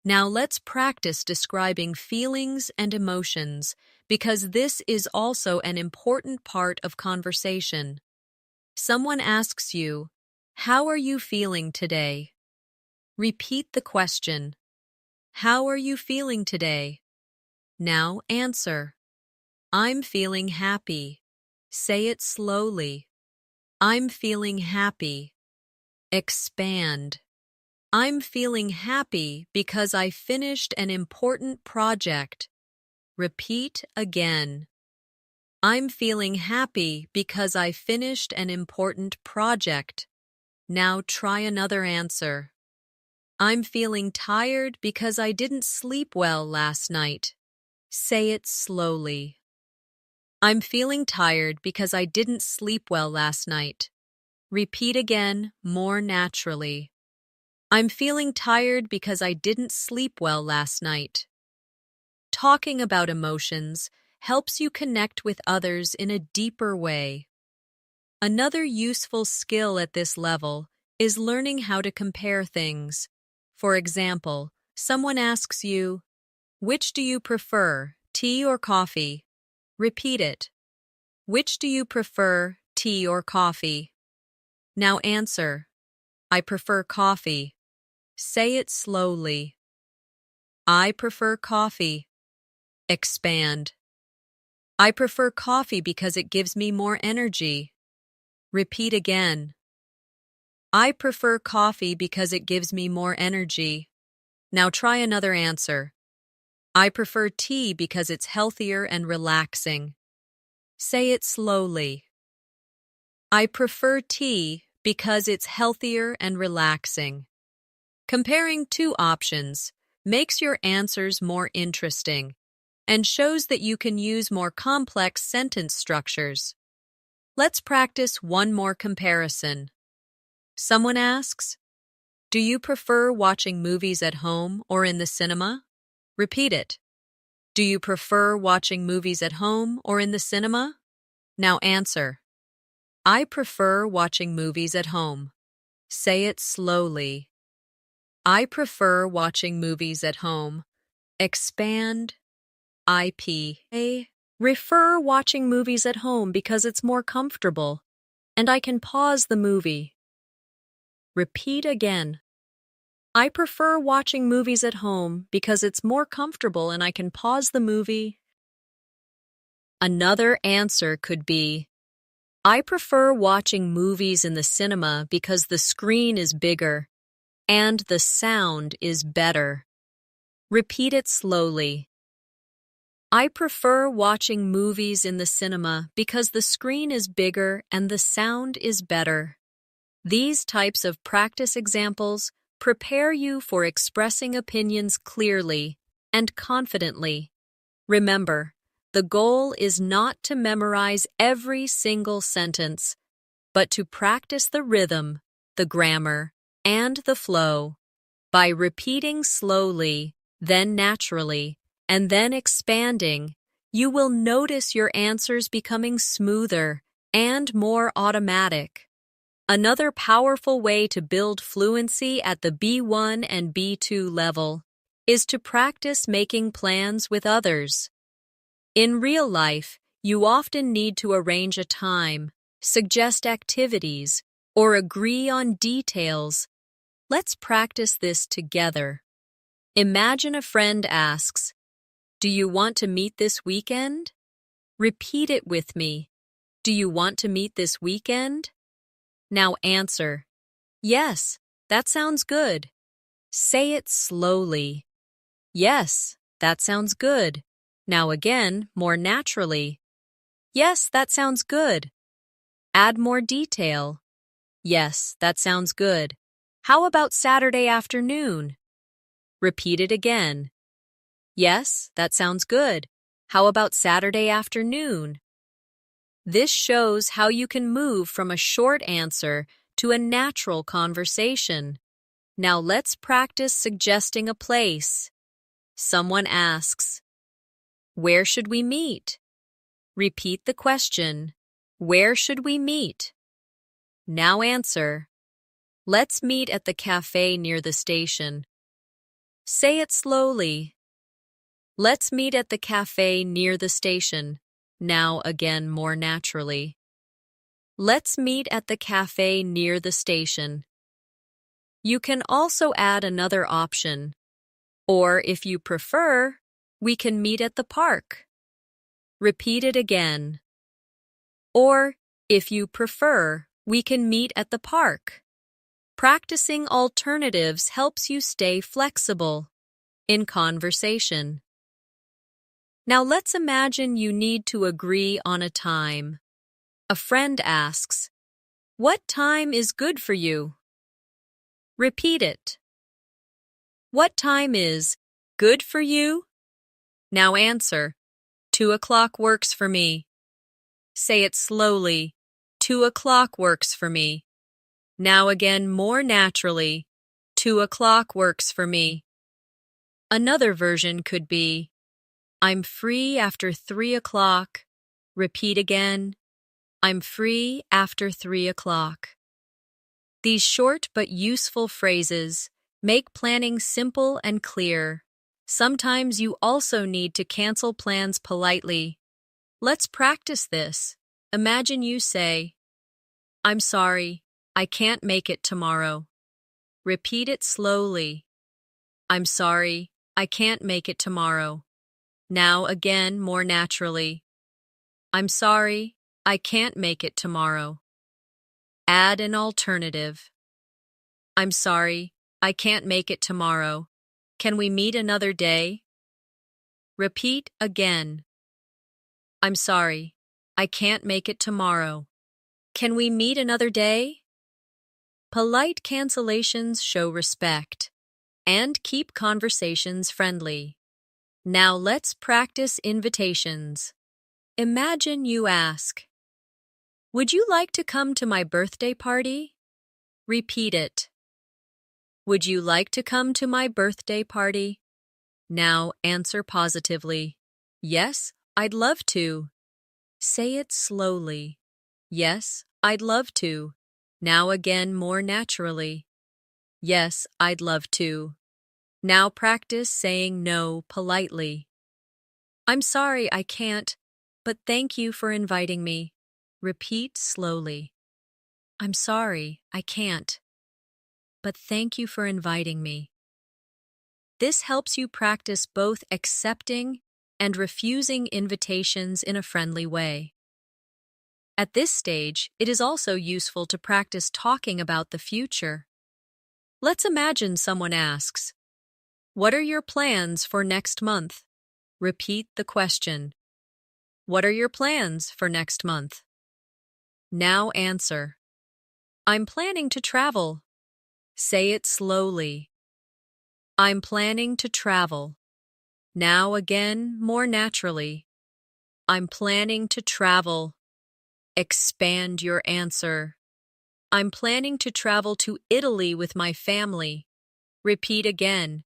Now let's practice describing feelings and emotions, because this is also an important part of conversation. Someone asks you, "How are you feeling today?" Repeat the question. How are you feeling today? Now answer. I'm feeling happy. Say it slowly. I'm feeling happy. Expand. I'm feeling happy because I finished an important project. Repeat again. I'm feeling happy because I finished an important project. Now try another answer. I'm feeling tired because I didn't sleep well last night. Say it slowly. I'm feeling tired because I didn't sleep well last night. Repeat again, more naturally. I'm feeling tired because I didn't sleep well last night. Talking about emotions helps you connect with others in a deeper way. Another useful skill at this level is learning how to compare things. For example, someone asks you, "Which do you prefer, tea or coffee?" Repeat it. Which do you prefer, tea or coffee? Now answer. I prefer coffee. Say it slowly. I prefer coffee. Expand. I prefer coffee because it gives me more energy. Repeat again. I prefer coffee because it gives me more energy. Now try another answer. I prefer tea because it's healthier and relaxing. Say it slowly. I prefer tea because it's healthier and relaxing. Comparing two options makes your answers more interesting and shows that you can use more complex sentence structures. Let's practice one more comparison. Someone asks, "Do you prefer watching movies at home or in the cinema?" Repeat it. Do you prefer watching movies at home or in the cinema? Now answer. I prefer watching movies at home. Say it slowly. I prefer watching movies at home. Expand. I prefer watching movies at home because it's more comfortable, and I can pause the movie. Repeat again. I prefer watching movies at home because it's more comfortable and I can pause the movie. Another answer could be, I prefer watching movies in the cinema because the screen is bigger. and the sound is better. Repeat it slowly. I prefer watching movies in the cinema because the screen is bigger and the sound is better. These types of practice examples prepare you for expressing opinions clearly and confidently. Remember, the goal is not to memorize every single sentence, but to practice the rhythm, the grammar, and the flow. By repeating slowly, then naturally, and then expanding, you will notice your answers becoming smoother and more automatic. Another powerful way to build fluency at the B1 and B2 level is to practice making plans with others. In real life, you often need to arrange a time, suggest activities, or agree on details. Let's practice this together. Imagine a friend asks, "Do you want to meet this weekend?" Repeat it with me. Do you want to meet this weekend? Now answer, "Yes, that sounds good." Say it slowly. "Yes, that sounds good." Now again, more naturally. "Yes, that sounds good." Add more detail. "Yes, that sounds good. How about Saturday afternoon?" Repeat it again. "Yes, that sounds good. How about Saturday afternoon?" This shows how you can move from a short answer to a natural conversation. Now let's practice suggesting a place. Someone asks, "Where should we meet?" Repeat the question, "Where should we meet?" Now answer, "Let's meet at the cafe near the station." Say it slowly. "Let's meet at the cafe near the station." Now again more naturally. "Let's meet at the cafe near the station." You can also add another option. Or if you prefer, we can meet at the park. Repeat it again. Or, if you prefer, we can meet at the park. Practicing alternatives helps you stay flexible in conversation. Now let's imagine you need to agree on a time. A friend asks, "What time is good for you?" Repeat it. What time is good for you? Now answer, 2 o'clock works for me. Say it slowly. 2 o'clock works for me. Now again more naturally. 2 o'clock works for me. Another version could be, I'm free after 3 o'clock. Repeat again. I'm free after 3 o'clock. These short but useful phrases make planning simple and clear. Sometimes you also need to cancel plans politely. Let's practice this. Imagine you say, "I'm sorry, I can't make it tomorrow." Repeat it slowly. I'm sorry, I can't make it tomorrow. Now again more naturally. I'm sorry, I can't make it tomorrow. Add an alternative. I'm sorry, I can't make it tomorrow. Can we meet another day? Repeat again. I'm sorry, I can't make it tomorrow. Can we meet another day? Polite cancellations show respect and keep conversations friendly. Now let's practice invitations. Imagine you ask, "Would you like to come to my birthday party?" Repeat it. Would you like to come to my birthday party? Now answer positively. Yes, I'd love to. Say it slowly. Yes, I'd love to. Now again more naturally. Yes, I'd love to. Now practice saying no politely. I'm sorry I can't, but thank you for inviting me. Repeat slowly. I'm sorry I can't, but thank you for inviting me. This helps you practice both accepting and refusing invitations in a friendly way. At this stage, it is also useful to practice talking about the future. Let's imagine someone asks, "What are your plans for next month?" Repeat the question. What are your plans for next month? Now answer. I'm planning to travel. Say it slowly. I'm planning to travel. Now again, more naturally. I'm planning to travel. Expand your answer. I'm planning to travel to Italy with my family. Repeat again.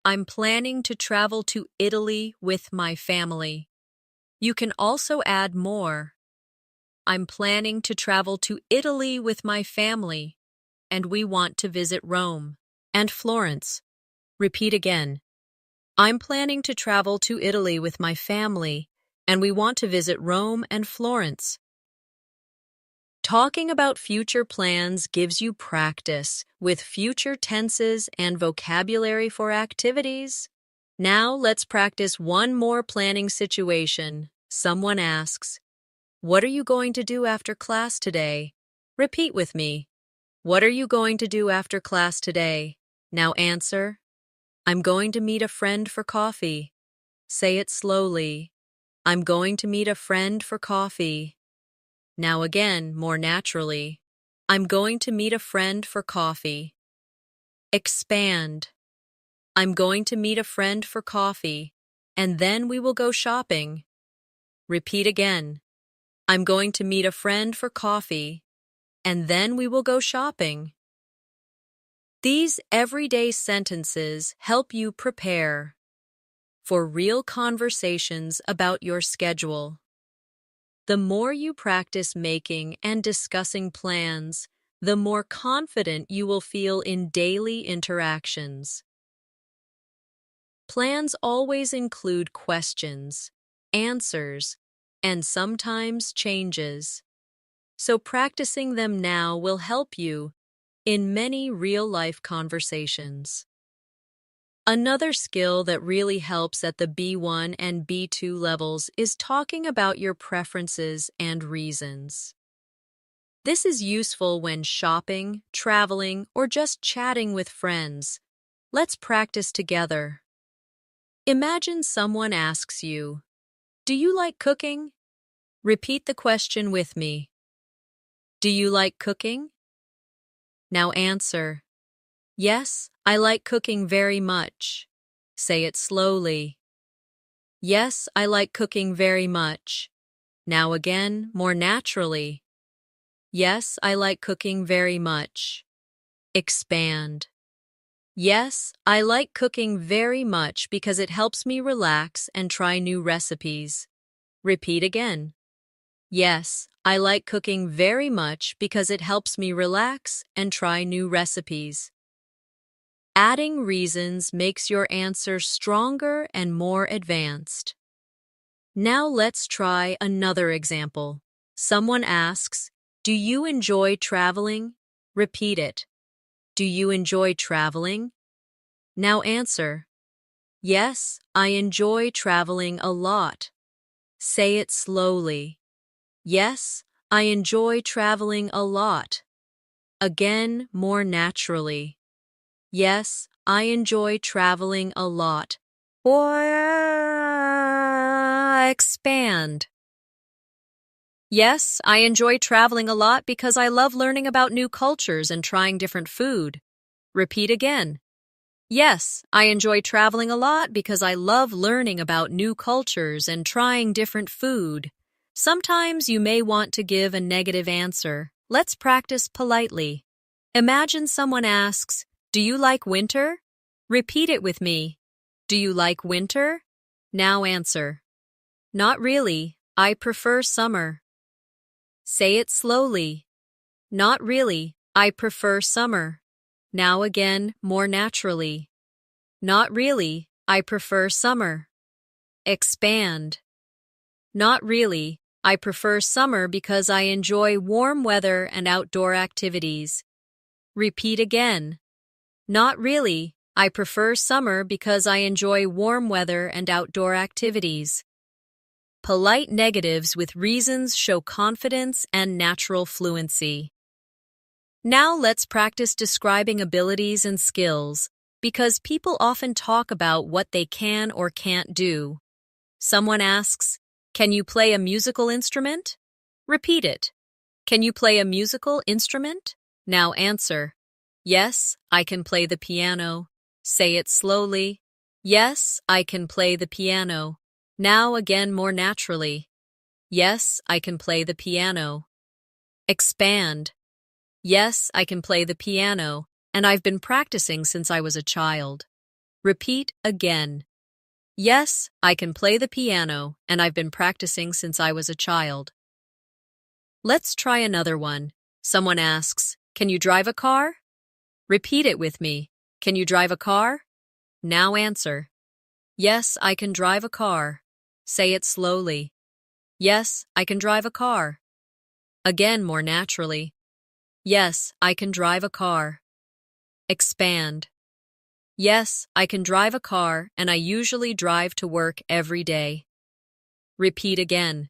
I'm planning to travel to Italy with my family. You can also add more. I'm planning to travel to Italy with my family, and we want to visit Rome and Florence. Repeat again. I'm planning to travel to Italy with my family, and we want to visit Rome and Florence. Talking about future plans gives you practice with future tenses and vocabulary for activities. Now let's practice one more planning situation. Someone asks, "What are you going to do after class today?" Repeat with me. What are you going to do after class today? Now answer. I'm going to meet a friend for coffee. Say it slowly. I'm going to meet a friend for coffee. Now again, more naturally. I'm going to meet a friend for coffee. Expand. I'm going to meet a friend for coffee, and then we will go shopping. Repeat again. I'm going to meet a friend for coffee, and then we will go shopping. These everyday sentences help you prepare for real conversations about your schedule. The more you practice making and discussing plans, the more confident you will feel in daily interactions. Plans always include questions, answers, and sometimes changes. So practicing them now will help you in many real-life conversations. Another skill that really helps at the B1 and B2 levels is talking about your preferences and reasons. This is useful when shopping, traveling, or just chatting with friends. Let's practice together. Imagine someone asks you, "Do you like cooking?" Repeat the question with me. Do you like cooking? Now answer. Yes, I like cooking very much. Say it slowly. Yes, I like cooking very much. Now again, more naturally. Yes, I like cooking very much. Expand. Yes, I like cooking very much because it helps me relax and try new recipes. Repeat again. Yes, I like cooking very much because it helps me relax and try new recipes. Adding reasons makes your answer stronger and more advanced. Now let's try another example. Someone asks, "Do you enjoy traveling?" Repeat it. Do you enjoy traveling? Now answer. Yes, I enjoy traveling a lot. Say it slowly. Yes, I enjoy traveling a lot. Again, more naturally. Yes, I enjoy traveling a lot. Expand. Yes, I enjoy traveling a lot because I love learning about new cultures and trying different food. Repeat again. Yes, I enjoy traveling a lot because I love learning about new cultures and trying different food. Sometimes you may want to give a negative answer. Let's practice politely. Imagine someone asks, "Do you like winter?" Repeat it with me. Do you like winter? Now answer. Not really. I prefer summer. Say it slowly. Not really. I prefer summer. Now again, more naturally. Not really. I prefer summer. Expand. Not really. I prefer summer because I enjoy warm weather and outdoor activities. Repeat again. Not really. I prefer summer because I enjoy warm weather and outdoor activities. Polite negatives with reasons show confidence and natural fluency. Now let's practice describing abilities and skills, because people often talk about what they can or can't do. Someone asks, "Can you play a musical instrument?" Repeat it. Can you play a musical instrument? Now answer. Yes, I can play the piano. Say it slowly. Yes, I can play the piano. Now again more naturally. Yes, I can play the piano. Expand. Yes, I can play the piano, and I've been practicing since I was a child. Repeat again. Yes, I can play the piano, and I've been practicing since I was a child. Let's try another one. Someone asks, "Can you drive a car?" Repeat it with me. Can you drive a car? Now answer. Yes, I can drive a car. Say it slowly. Yes, I can drive a car. Again more naturally. Yes, I can drive a car. Expand. Yes, I can drive a car, and I usually drive to work every day. Repeat again.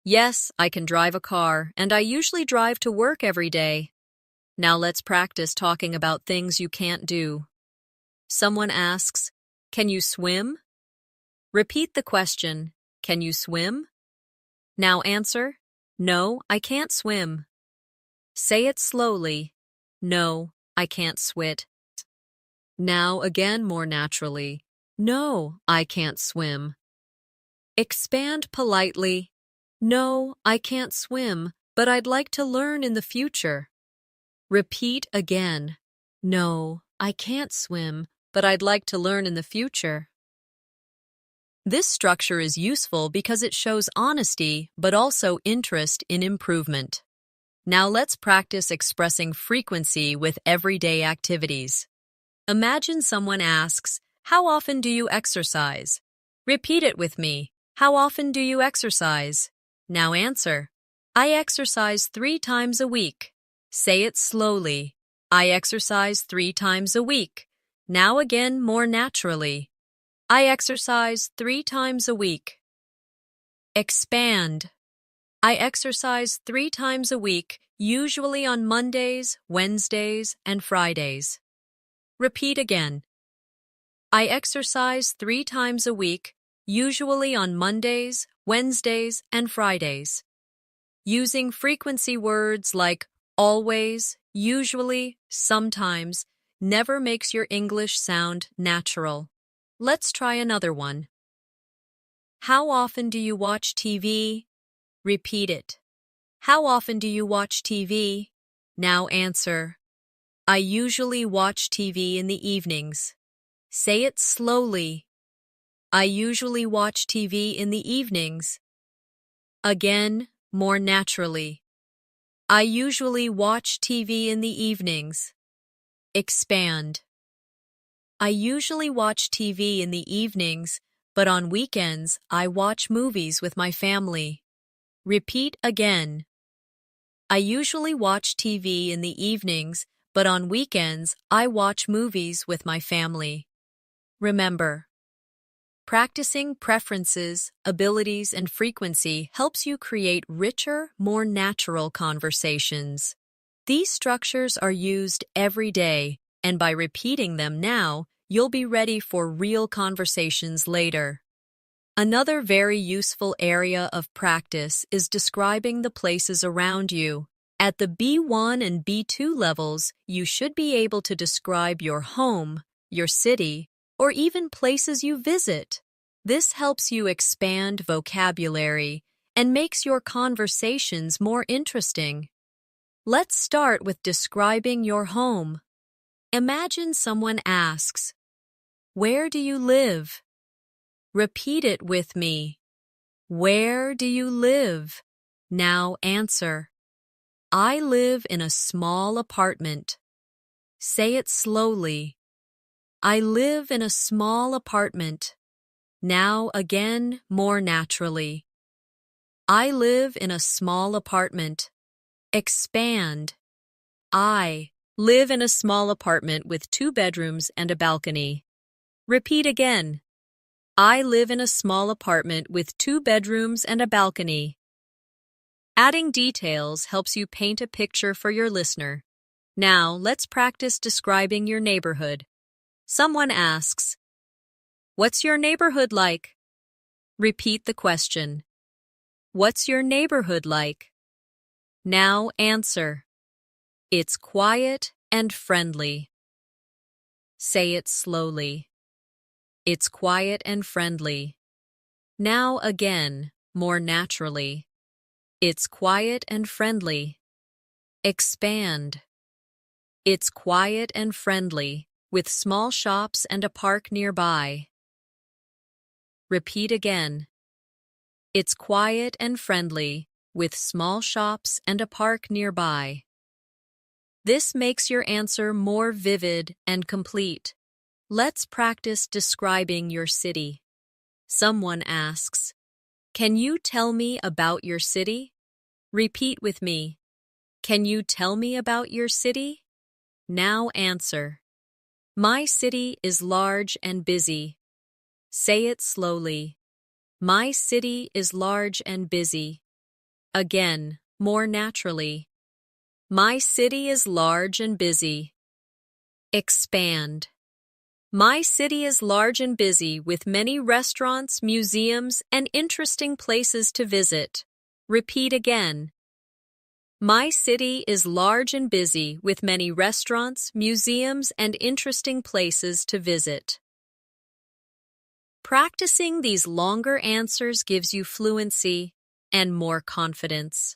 Yes, I can drive a car, and I usually drive to work every day. Now let's practice talking about things you can't do. Someone asks, "Can you swim?" Repeat the question, "Can you swim?" Now answer, "No, I can't swim." Say it slowly. No, I can't swim. Now again more naturally. No, I can't swim. Expand politely. No, I can't swim, but I'd like to learn in the future. Repeat again. No, I can't swim, but I'd like to learn in the future. This structure is useful because it shows honesty, but also interest in improvement. Now let's practice expressing frequency with everyday activities. Imagine someone asks, "How often do you exercise?" Repeat it with me. How often do you exercise? Now answer. I exercise 3 times a week. Say it slowly. I exercise 3 times a week. Now again more naturally. I exercise 3 times a week. Expand. I exercise 3 times a week, usually on Mondays, Wednesdays, and Fridays. Repeat again. I exercise 3 times a week, usually on Mondays, Wednesdays, and Fridays. Using frequency words like always, usually, sometimes, never makes your English sound natural. Let's try another one. How often do you watch TV? Repeat it. How often do you watch TV? Now answer. I usually watch TV in the evenings. Say it slowly. I usually watch TV in the evenings. Again, more naturally. I usually watch TV in the evenings. Expand. I usually watch TV in the evenings, but on weekends I watch movies with my family. Repeat again. I usually watch TV in the evenings, but on weekends I watch movies with my family. Remember, practicing preferences, abilities, and frequency helps you create richer, more natural conversations. These structures are used every day, and by repeating them now, you'll be ready for real conversations later. Another very useful area of practice is describing the places around you. At the B1 and B2 levels, you should be able to describe your home, your city, or even places you visit. This helps you expand vocabulary and makes your conversations more interesting. Let's start with describing your home. Imagine someone asks, "Where do you live?" Repeat it with me. Where do you live? Now answer. I live in a small apartment. Say it slowly. I live in a small apartment. Now again more naturally. I live in a small apartment. Expand. I live in a small apartment with 2 bedrooms and a balcony. Repeat again. I live in a small apartment with 2 bedrooms and a balcony. Adding details helps you paint a picture for your listener. Now, let's practice describing your neighborhood. Someone asks, "What's your neighborhood like?" Repeat the question. What's your neighborhood like? Now answer. It's quiet and friendly. Say it slowly. It's quiet and friendly. Now again, more naturally. It's quiet and friendly. Expand. It's quiet and friendly, with small shops and a park nearby. Repeat again. It's quiet and friendly, with small shops and a park nearby. This makes your answer more vivid and complete. Let's practice describing your city. Someone asks, "Can you tell me about your city?" Repeat with me. Can you tell me about your city? Now answer. My city is large and busy. Say it slowly. My city is large and busy. Again, more naturally. My city is large and busy. Expand. My city is large and busy with many restaurants, museums, and interesting places to visit. Repeat again. My city is large and busy with many restaurants, museums, and interesting places to visit. Practicing these longer answers gives you fluency and more confidence.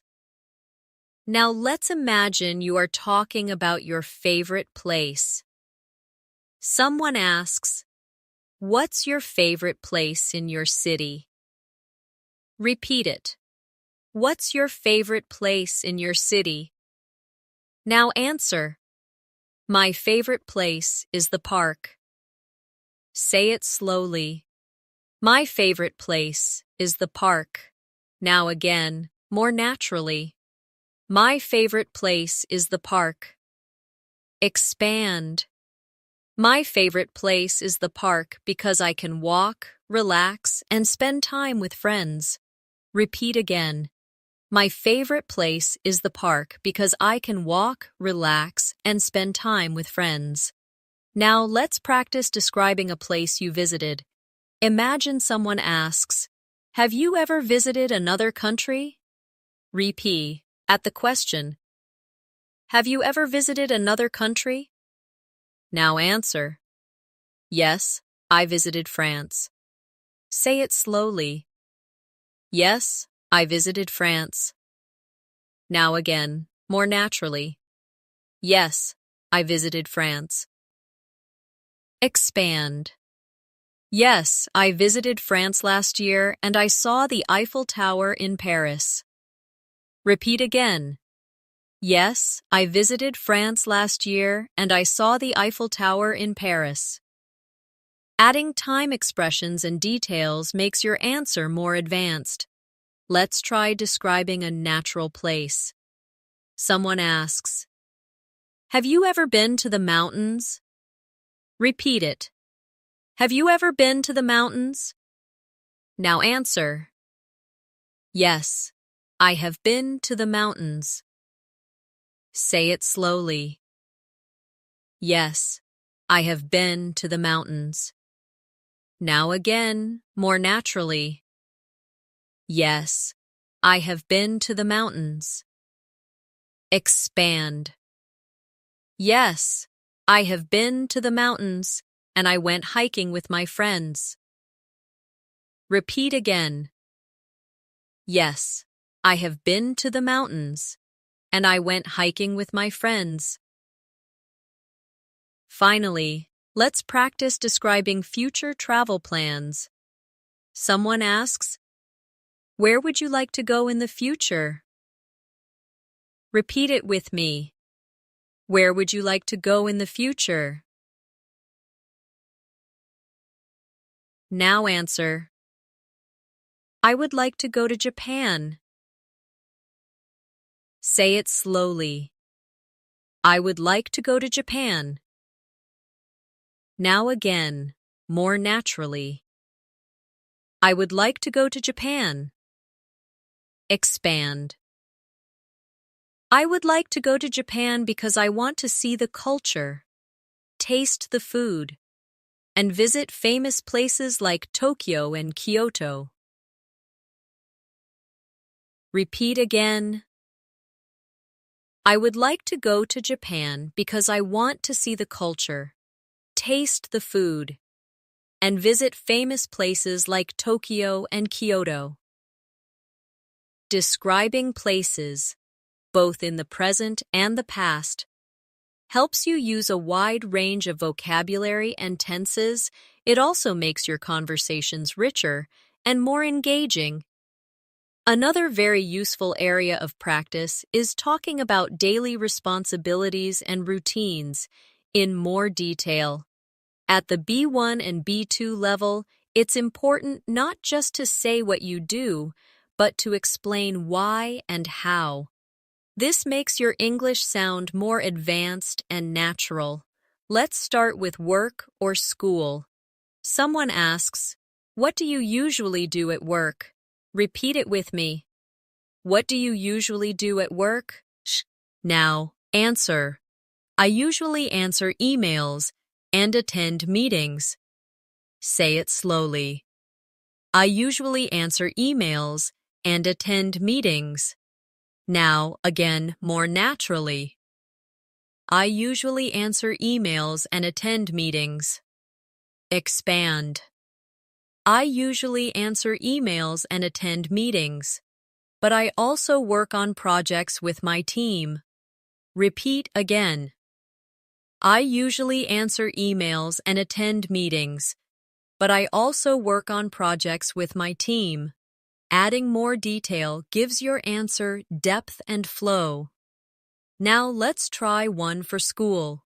Now let's imagine you are talking about your favorite place. Someone asks, "What's your favorite place in your city?" Repeat it. What's your favorite place in your city? Now answer. My favorite place is the park. Say it slowly. My favorite place is the park. Now again, more naturally. My favorite place is the park. Expand. My favorite place is the park because I can walk, relax, and spend time with friends. Repeat again. My favorite place is the park because I can walk, relax, and spend time with friends. Now let's practice describing a place you visited. Imagine someone asks, "Have you ever visited another country?" Repeat at the question. Have you ever visited another country? Now answer. Yes, I visited France. Say it slowly. Yes, I visited France. Now again, more naturally. Yes, I visited France. Expand. Yes, I visited France last year and I saw the Eiffel Tower in Paris. Repeat again. Yes, I visited France last year and I saw the Eiffel Tower in Paris. Adding time expressions and details makes your answer more advanced. Let's try describing a natural place. Someone asks, "Have you ever been to the mountains?" Repeat it. Have you ever been to the mountains? Now answer. Yes, I have been to the mountains. Say it slowly. Yes, I have been to the mountains. Now again, more naturally. Yes, I have been to the mountains. Expand. Yes, I have been to the mountains and I went hiking with my friends. Repeat again. Yes, I have been to the mountains and I went hiking with my friends. Finally, let's practice describing future travel plans. Someone asks, "Where would you like to go in the future?" Repeat it with me. Where would you like to go in the future? Now answer. I would like to go to Japan. Say it slowly. I would like to go to Japan. Now again, more naturally. I would like to go to Japan. Expand. I would like to go to Japan because I want to see the culture, taste the food, and visit famous places like Tokyo and Kyoto. Repeat again. I would like to go to Japan because I want to see the culture, taste the food, and visit famous places like Tokyo and Kyoto. Describing places, both in the present and the past, helps you use a wide range of vocabulary and tenses. It also makes your conversations richer and more engaging. Another very useful area of practice is talking about daily responsibilities and routines in more detail. At the B1 and B2 level, it's important not just to say what you do, but to explain why and how. This makes your English sound more advanced and natural. Let's start with work or school. Someone asks, "What do you usually do at work?" Repeat it with me. What do you usually do at work? Now, answer. I usually answer emails and attend meetings. Say it slowly. I usually answer emails and attend meetings. Now, again, more naturally. I usually answer emails and attend meetings. Expand. I usually answer emails and attend meetings, but I also work on projects with my team. Repeat again. I usually answer emails and attend meetings, but I also work on projects with my team. Adding more detail gives your answer depth and flow. Now let's try one for school.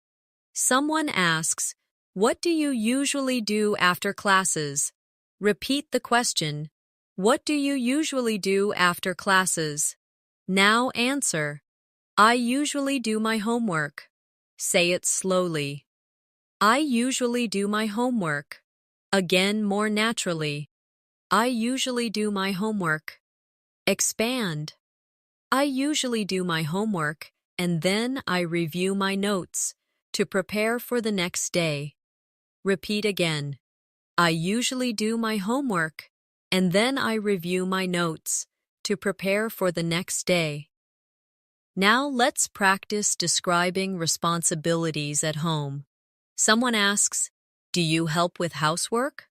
Someone asks, "What do you usually do after classes?" Repeat the question. What do you usually do after classes? Now answer. I usually do my homework. Say it slowly. I usually do my homework. Again, more naturally. I usually do my homework. Expand. I usually do my homework, and then I review my notes to prepare for the next day. Repeat again. I usually do my homework, and then I review my notes to prepare for the next day. Now let's practice describing responsibilities at home. Someone asks, "Do you help with housework?"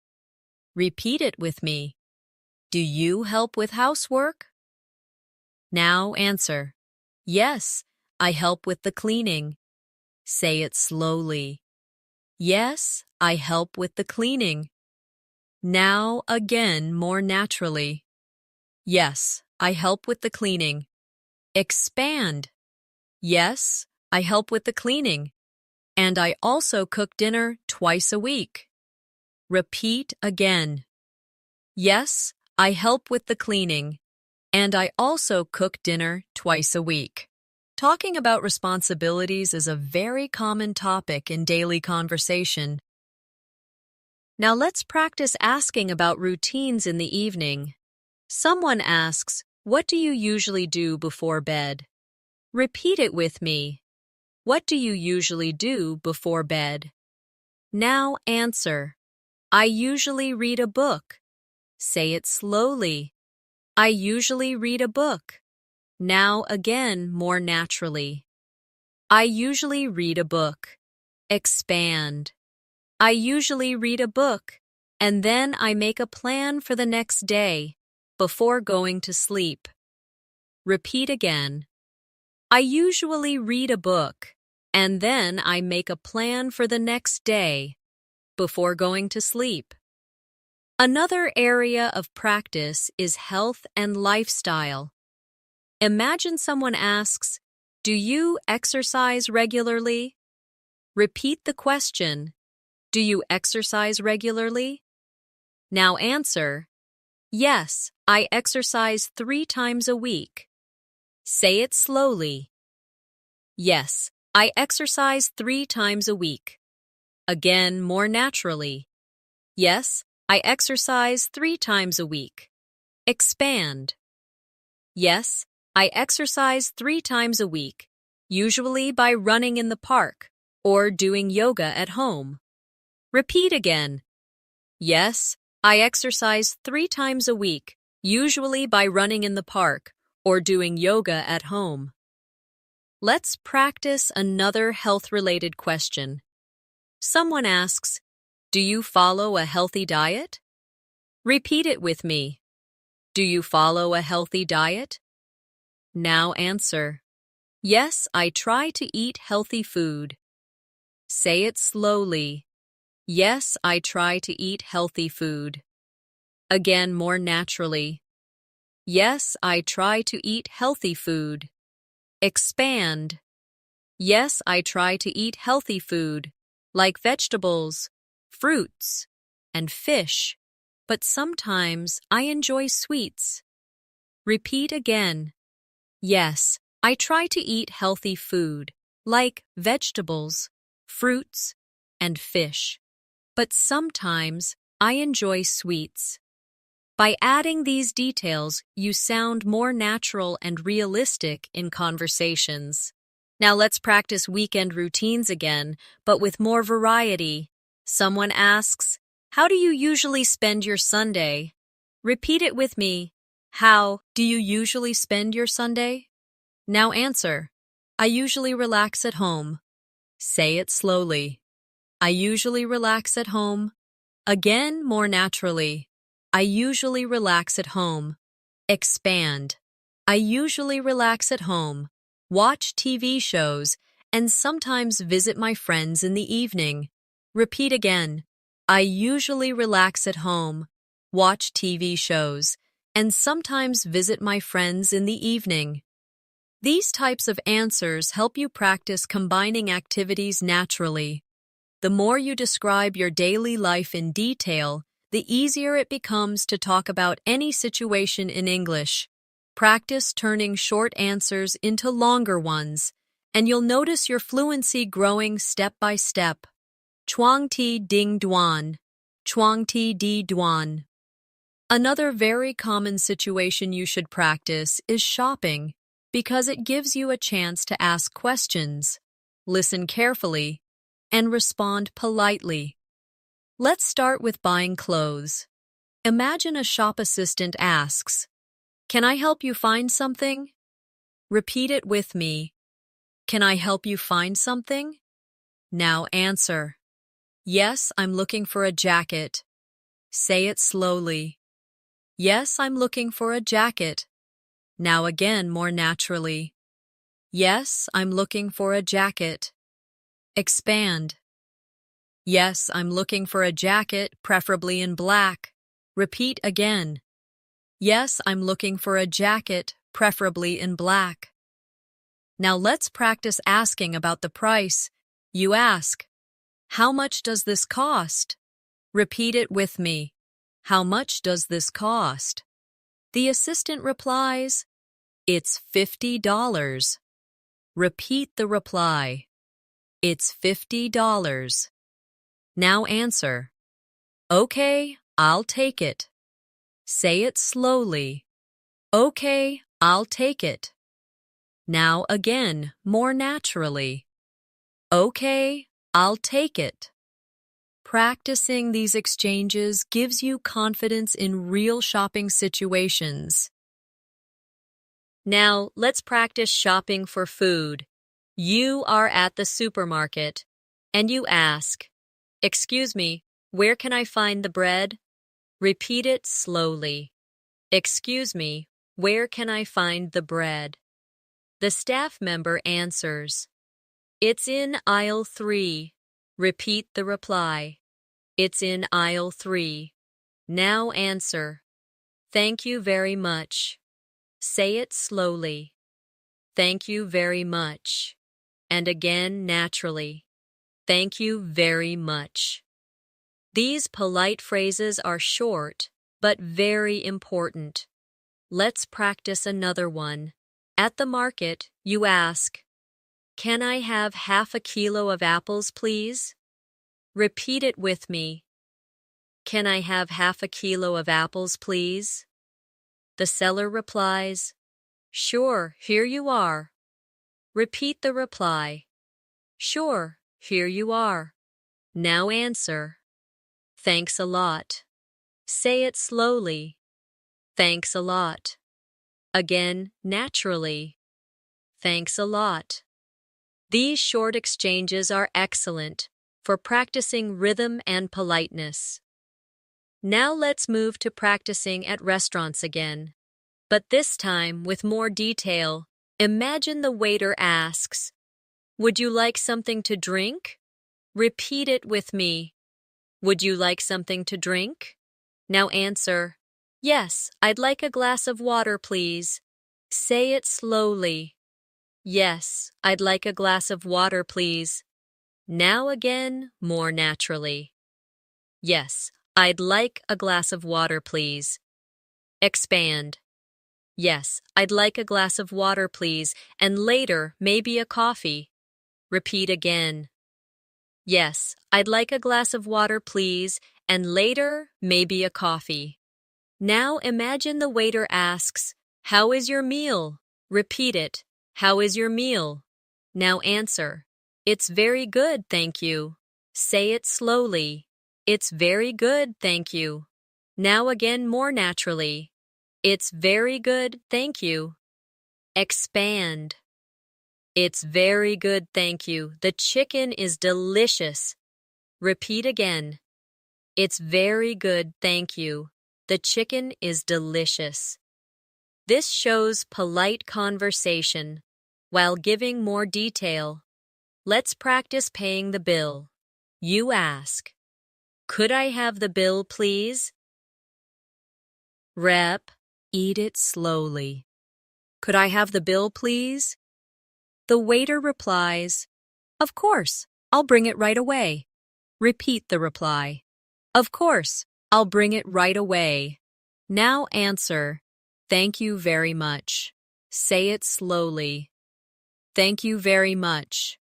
Repeat it with me. Do you help with housework? Now answer. Yes, I help with the cleaning. Say it slowly. Yes, I help with the cleaning. Now again, more naturally. Yes, I help with the cleaning. Expand. Yes, I help with the cleaning. And I also cook dinner twice a week. Repeat again. Yes, I help with the cleaning. And I also cook dinner twice a week. Talking about responsibilities is a very common topic in daily conversation. Now let's practice asking about routines in the evening. Someone asks, "What do you usually do before bed?" Repeat it with me. What do you usually do before bed? Now answer. I usually read a book. Say it slowly. I usually read a book. Now again, more naturally. I usually read a book. Expand. I usually read a book, and then I make a plan for the next day before going to sleep. Repeat again. I usually read a book, and then I make a plan for the next day before going to sleep. Another area of practice is health and lifestyle. Imagine someone asks, "Do you exercise regularly?" Repeat the question. Do you exercise regularly? Now answer. Yes, I exercise 3 times a week. Say it slowly. Yes, I exercise 3 times a week. Again, more naturally. Yes, I exercise 3 times a week. Expand. Yes, I exercise 3 times a week, usually by running in the park or doing yoga at home. Repeat again. Yes, I exercise 3 times a week, usually by running in the park or doing yoga at home. Let's practice another health-related question. Someone asks, "Do you follow a healthy diet?" Repeat it with me. Do you follow a healthy diet? Now answer. Yes, I try to eat healthy food. Say it slowly. Yes, I try to eat healthy food. Again, more naturally. Yes, I try to eat healthy food. Expand. Yes, I try to eat healthy food, like vegetables, fruits, and fish, but sometimes I enjoy sweets. Repeat again. Yes, I try to eat healthy food, like vegetables, fruits, and fish, but sometimes I enjoy sweets. By adding these details, you sound more natural and realistic in conversations. Now let's practice weekend routines again, but with more variety. Someone asks, "How do you usually spend your Sunday?" Repeat it with me. How do you usually spend your Sunday? Now answer. I usually relax at home. Say it slowly. I usually relax at home. Again, more naturally. I usually relax at home. Expand. I usually relax at home, watch TV shows, and sometimes visit my friends in the evening. Repeat again. I usually relax at home, watch TV shows, and sometimes visit my friends in the evening. These types of answers help you practice combining activities naturally. The more you describe your daily life in detail, the easier it becomes to talk about any situation in English. Practice turning short answers into longer ones, and you'll notice your fluency growing step by step. Chuang ti ding duan. Chuang ti di duan. Another very common situation you should practice is shopping, because it gives you a chance to ask questions, listen carefully, and respond politely. Let's start with buying clothes. Imagine a shop assistant asks, "Can I help you find something?" Repeat it with me. Can I help you find something? Now answer. Yes, I'm looking for a jacket. Say it slowly. Yes, I'm looking for a jacket. Now again, more naturally. Yes, I'm looking for a jacket. Expand. Yes, I'm looking for a jacket, preferably in black. Repeat again. Yes, I'm looking for a jacket, preferably in black. Now let's practice asking about the price. You ask, "How much does this cost?" Repeat it with me. How much does this cost? The assistant replies, "It's $50. Repeat the reply. It's $50. Now answer. Okay, I'll take it. Say it slowly. Okay, I'll take it. Now again, more naturally. Okay, I'll take it. Practicing these exchanges gives you confidence in real shopping situations. Now, let's practice shopping for food. You are at the supermarket, and you ask, "Excuse me, where can I find the bread?" Repeat it slowly. Excuse me, where can I find the bread? The staff member answers, "It's in aisle 3. Repeat the reply. It's in aisle 3. Now answer. Thank you very much. Say it slowly. Thank you very much. And again naturally. Thank you very much. These polite phrases are short, but very important. Let's practice another one. At the market, you ask, "Can I have half a kilo of apples, please?" Repeat it with me. Can I have half a kilo of apples, please? The seller replies, Sure, here you are. Repeat the reply. Sure, here you are. Now answer. Thanks a lot. Say it slowly. Thanks a lot. Again, naturally. Thanks a lot. These short exchanges are excellent for practicing rhythm and politeness. Now let's move to practicing at restaurants again. But this time, with more detail, imagine the waiter asks, "Would you like something to drink?" Repeat it with me. Would you like something to drink? Now answer, "Yes, I'd like a glass of water, please." Say it slowly. Yes, I'd like a glass of water, please. Now again, more naturally. Yes, I'd like a glass of water, please. Expand. Yes, I'd like a glass of water, please, and later, maybe a coffee. Repeat again. Yes, I'd like a glass of water, please, and later, maybe a coffee. Now imagine the waiter asks, "How is your meal?" Repeat it. How is your meal? Now answer. It's very good, thank you. Say it slowly. It's very good, thank you. Now again more naturally. It's very good, thank you. Expand. It's very good, thank you. The chicken is delicious. Repeat again. It's very good, thank you. The chicken is delicious. This shows polite conversation while giving more detail. Let's practice paying the bill. You ask, "Could I have the bill, please?" Rep, eat it slowly. "Could I have the bill, please?" The waiter replies, "Of course, I'll bring it right away." Repeat the reply. "Of course, I'll bring it right away." Now answer, "Thank you very much." Say it slowly. Thank you very much.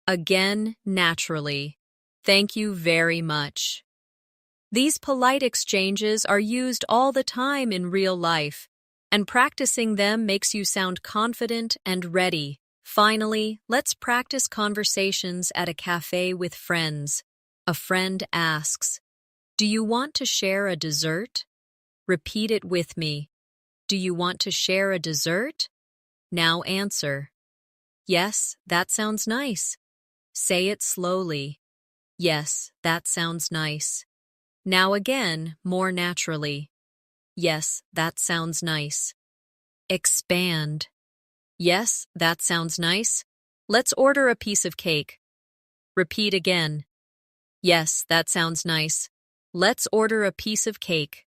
Again, naturally. Thank you very much. These polite exchanges are used all the time in real life, and practicing them makes you sound confident and ready. Finally, let's practice conversations at a cafe with friends. A friend asks, "Do you want to share a dessert?" Repeat it with me. Do you want to share a dessert? Now answer. Yes, that sounds nice. Say it slowly. Yes, that sounds nice. Now again, more naturally. Yes, that sounds nice. Expand. Yes, that sounds nice. Let's order a piece of cake. Repeat again. Yes, that sounds nice. Let's order a piece of cake.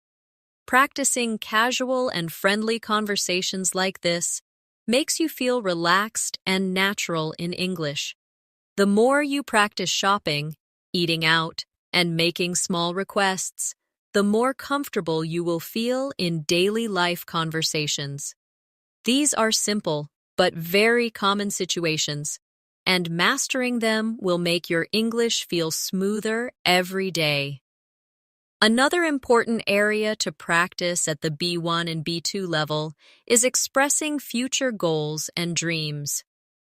Practicing casual and friendly conversations like this makes you feel relaxed and natural in English. The more you practice shopping, eating out, and making small requests, the more comfortable you will feel in daily life conversations. These are simple but very common situations, and mastering them will make your English feel smoother every day. Another important area to practice at the B1 and B2 level is expressing future goals and dreams.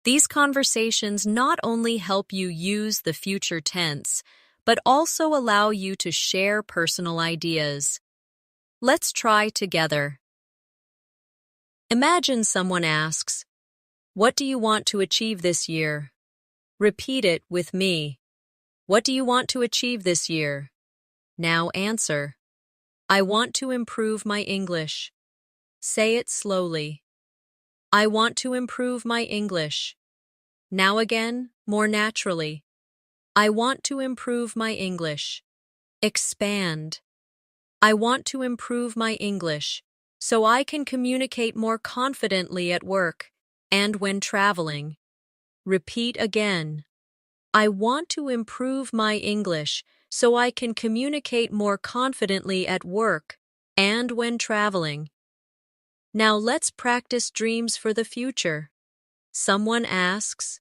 These conversations not only help you use the future tense, but also allow you to share personal ideas. Let's try together. Imagine someone asks, "What do you want to achieve this year?" Repeat it with me. What do you want to achieve this year? Now answer. I want to improve my English. Say it slowly. I want to improve my English. Now again, more naturally. I want to improve my English. Expand. I want to improve my English so I can communicate more confidently at work and when traveling. Repeat again. I want to improve my English so I can communicate more confidently at work and when traveling. Now let's practice dreams for the future. Someone asks,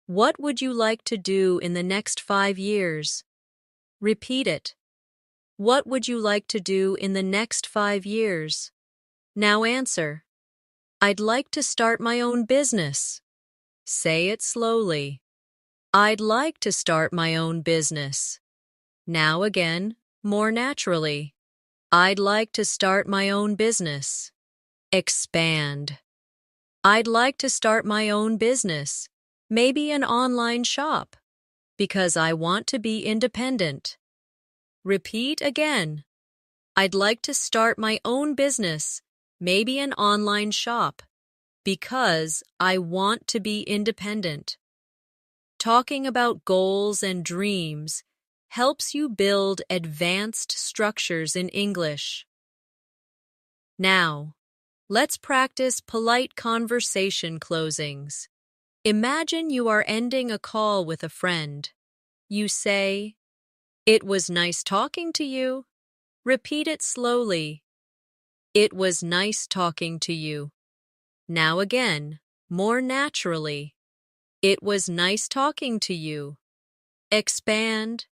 "What would you like to do in the next 5 years?" Repeat it. What would you like to do in the next 5 years? Now answer. I'd like to start my own business. Say it slowly. I'd like to start my own business. Now again, more naturally. I'd like to start my own business. Expand. I'd like to start my own business, maybe an online shop, because I want to be independent. Repeat again. I'd like to start my own business, maybe an online shop, because I want to be independent. Talking about goals and dreams helps you build advanced structures in English. Now, let's practice polite conversation closings. Imagine you are ending a call with a friend. You say, "It was nice talking to you." Repeat it slowly. It was nice talking to you. Now again, more naturally. It was nice talking to you. Expand.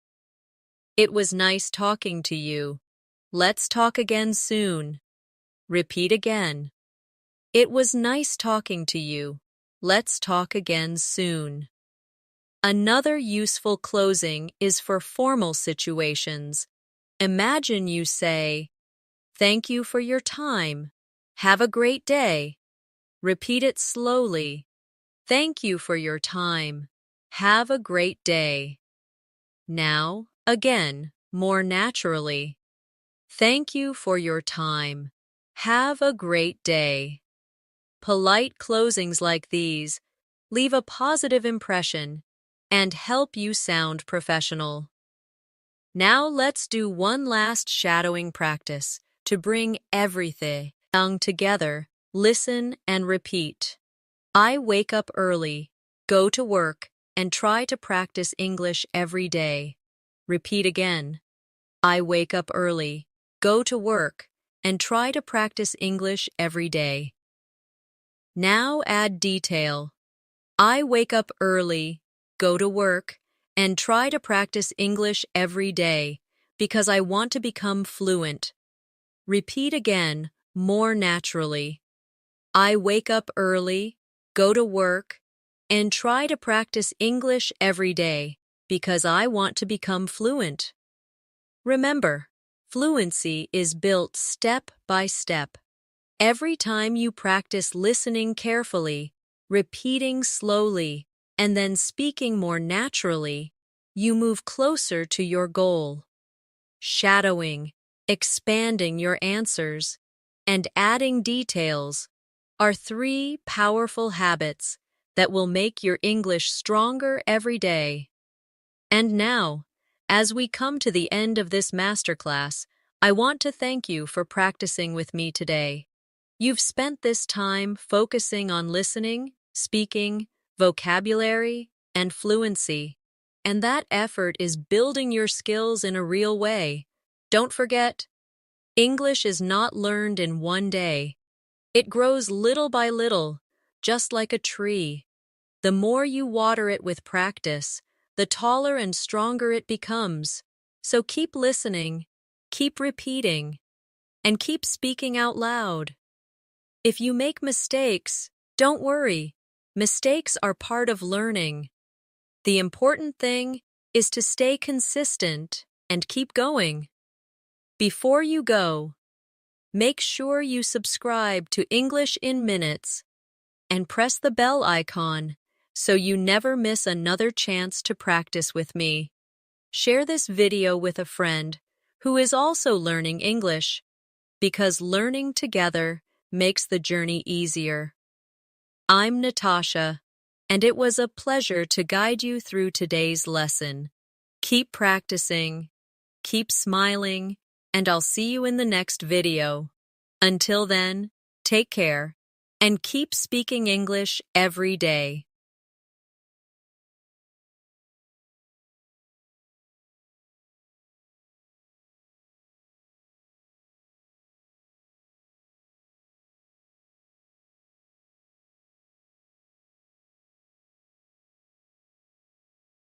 It was nice talking to you. Let's talk again soon. Repeat again. It was nice talking to you. Let's talk again soon. Another useful closing is for formal situations. Imagine you say, "Thank you for your time. Have a great day." Repeat it slowly. Thank you for your time. Have a great day. Now, again, more naturally. Thank you for your time. Have a great day. Polite closings like these leave a positive impression and help you sound professional. Now let's do one last shadowing practice to bring everything together. Listen and repeat. I wake up early, go to work, and try to practice English every day. Repeat again. I wake up early, go to work, and try to practice English every day. Now add detail. I wake up early, go to work, and try to practice English every day because I want to become fluent. Repeat again, more naturally. I wake up early, go to work, and try to practice English every day because I want to become fluent. Remember, fluency is built step by step. Every time you practice listening carefully, repeating slowly, and then speaking more naturally, you move closer to your goal. Shadowing, expanding your answers, and adding details are 3 powerful habits that will make your English stronger every day. And now, as we come to the end of this masterclass, I want to thank you for practicing with me today. You've spent this time focusing on listening, speaking, vocabulary, and fluency, and that effort is building your skills in a real way. Don't forget, English is not learned in one day. It grows little by little, just like a tree. The more you water it with practice, the taller and stronger it becomes. So keep listening, keep repeating, and keep speaking out loud. If you make mistakes, don't worry. Mistakes are part of learning. The important thing is to stay consistent and keep going. Before you go, make sure you subscribe to English in Minutes and press the bell icon so you never miss another chance to practice with me. Share this video with a friend who is also learning English, because learning together makes the journey easier. I'm Natasha, and it was a pleasure to guide you through today's lesson. Keep practicing, keep smiling, and I'll see you in the next video. Until then, take care, and keep speaking English every day.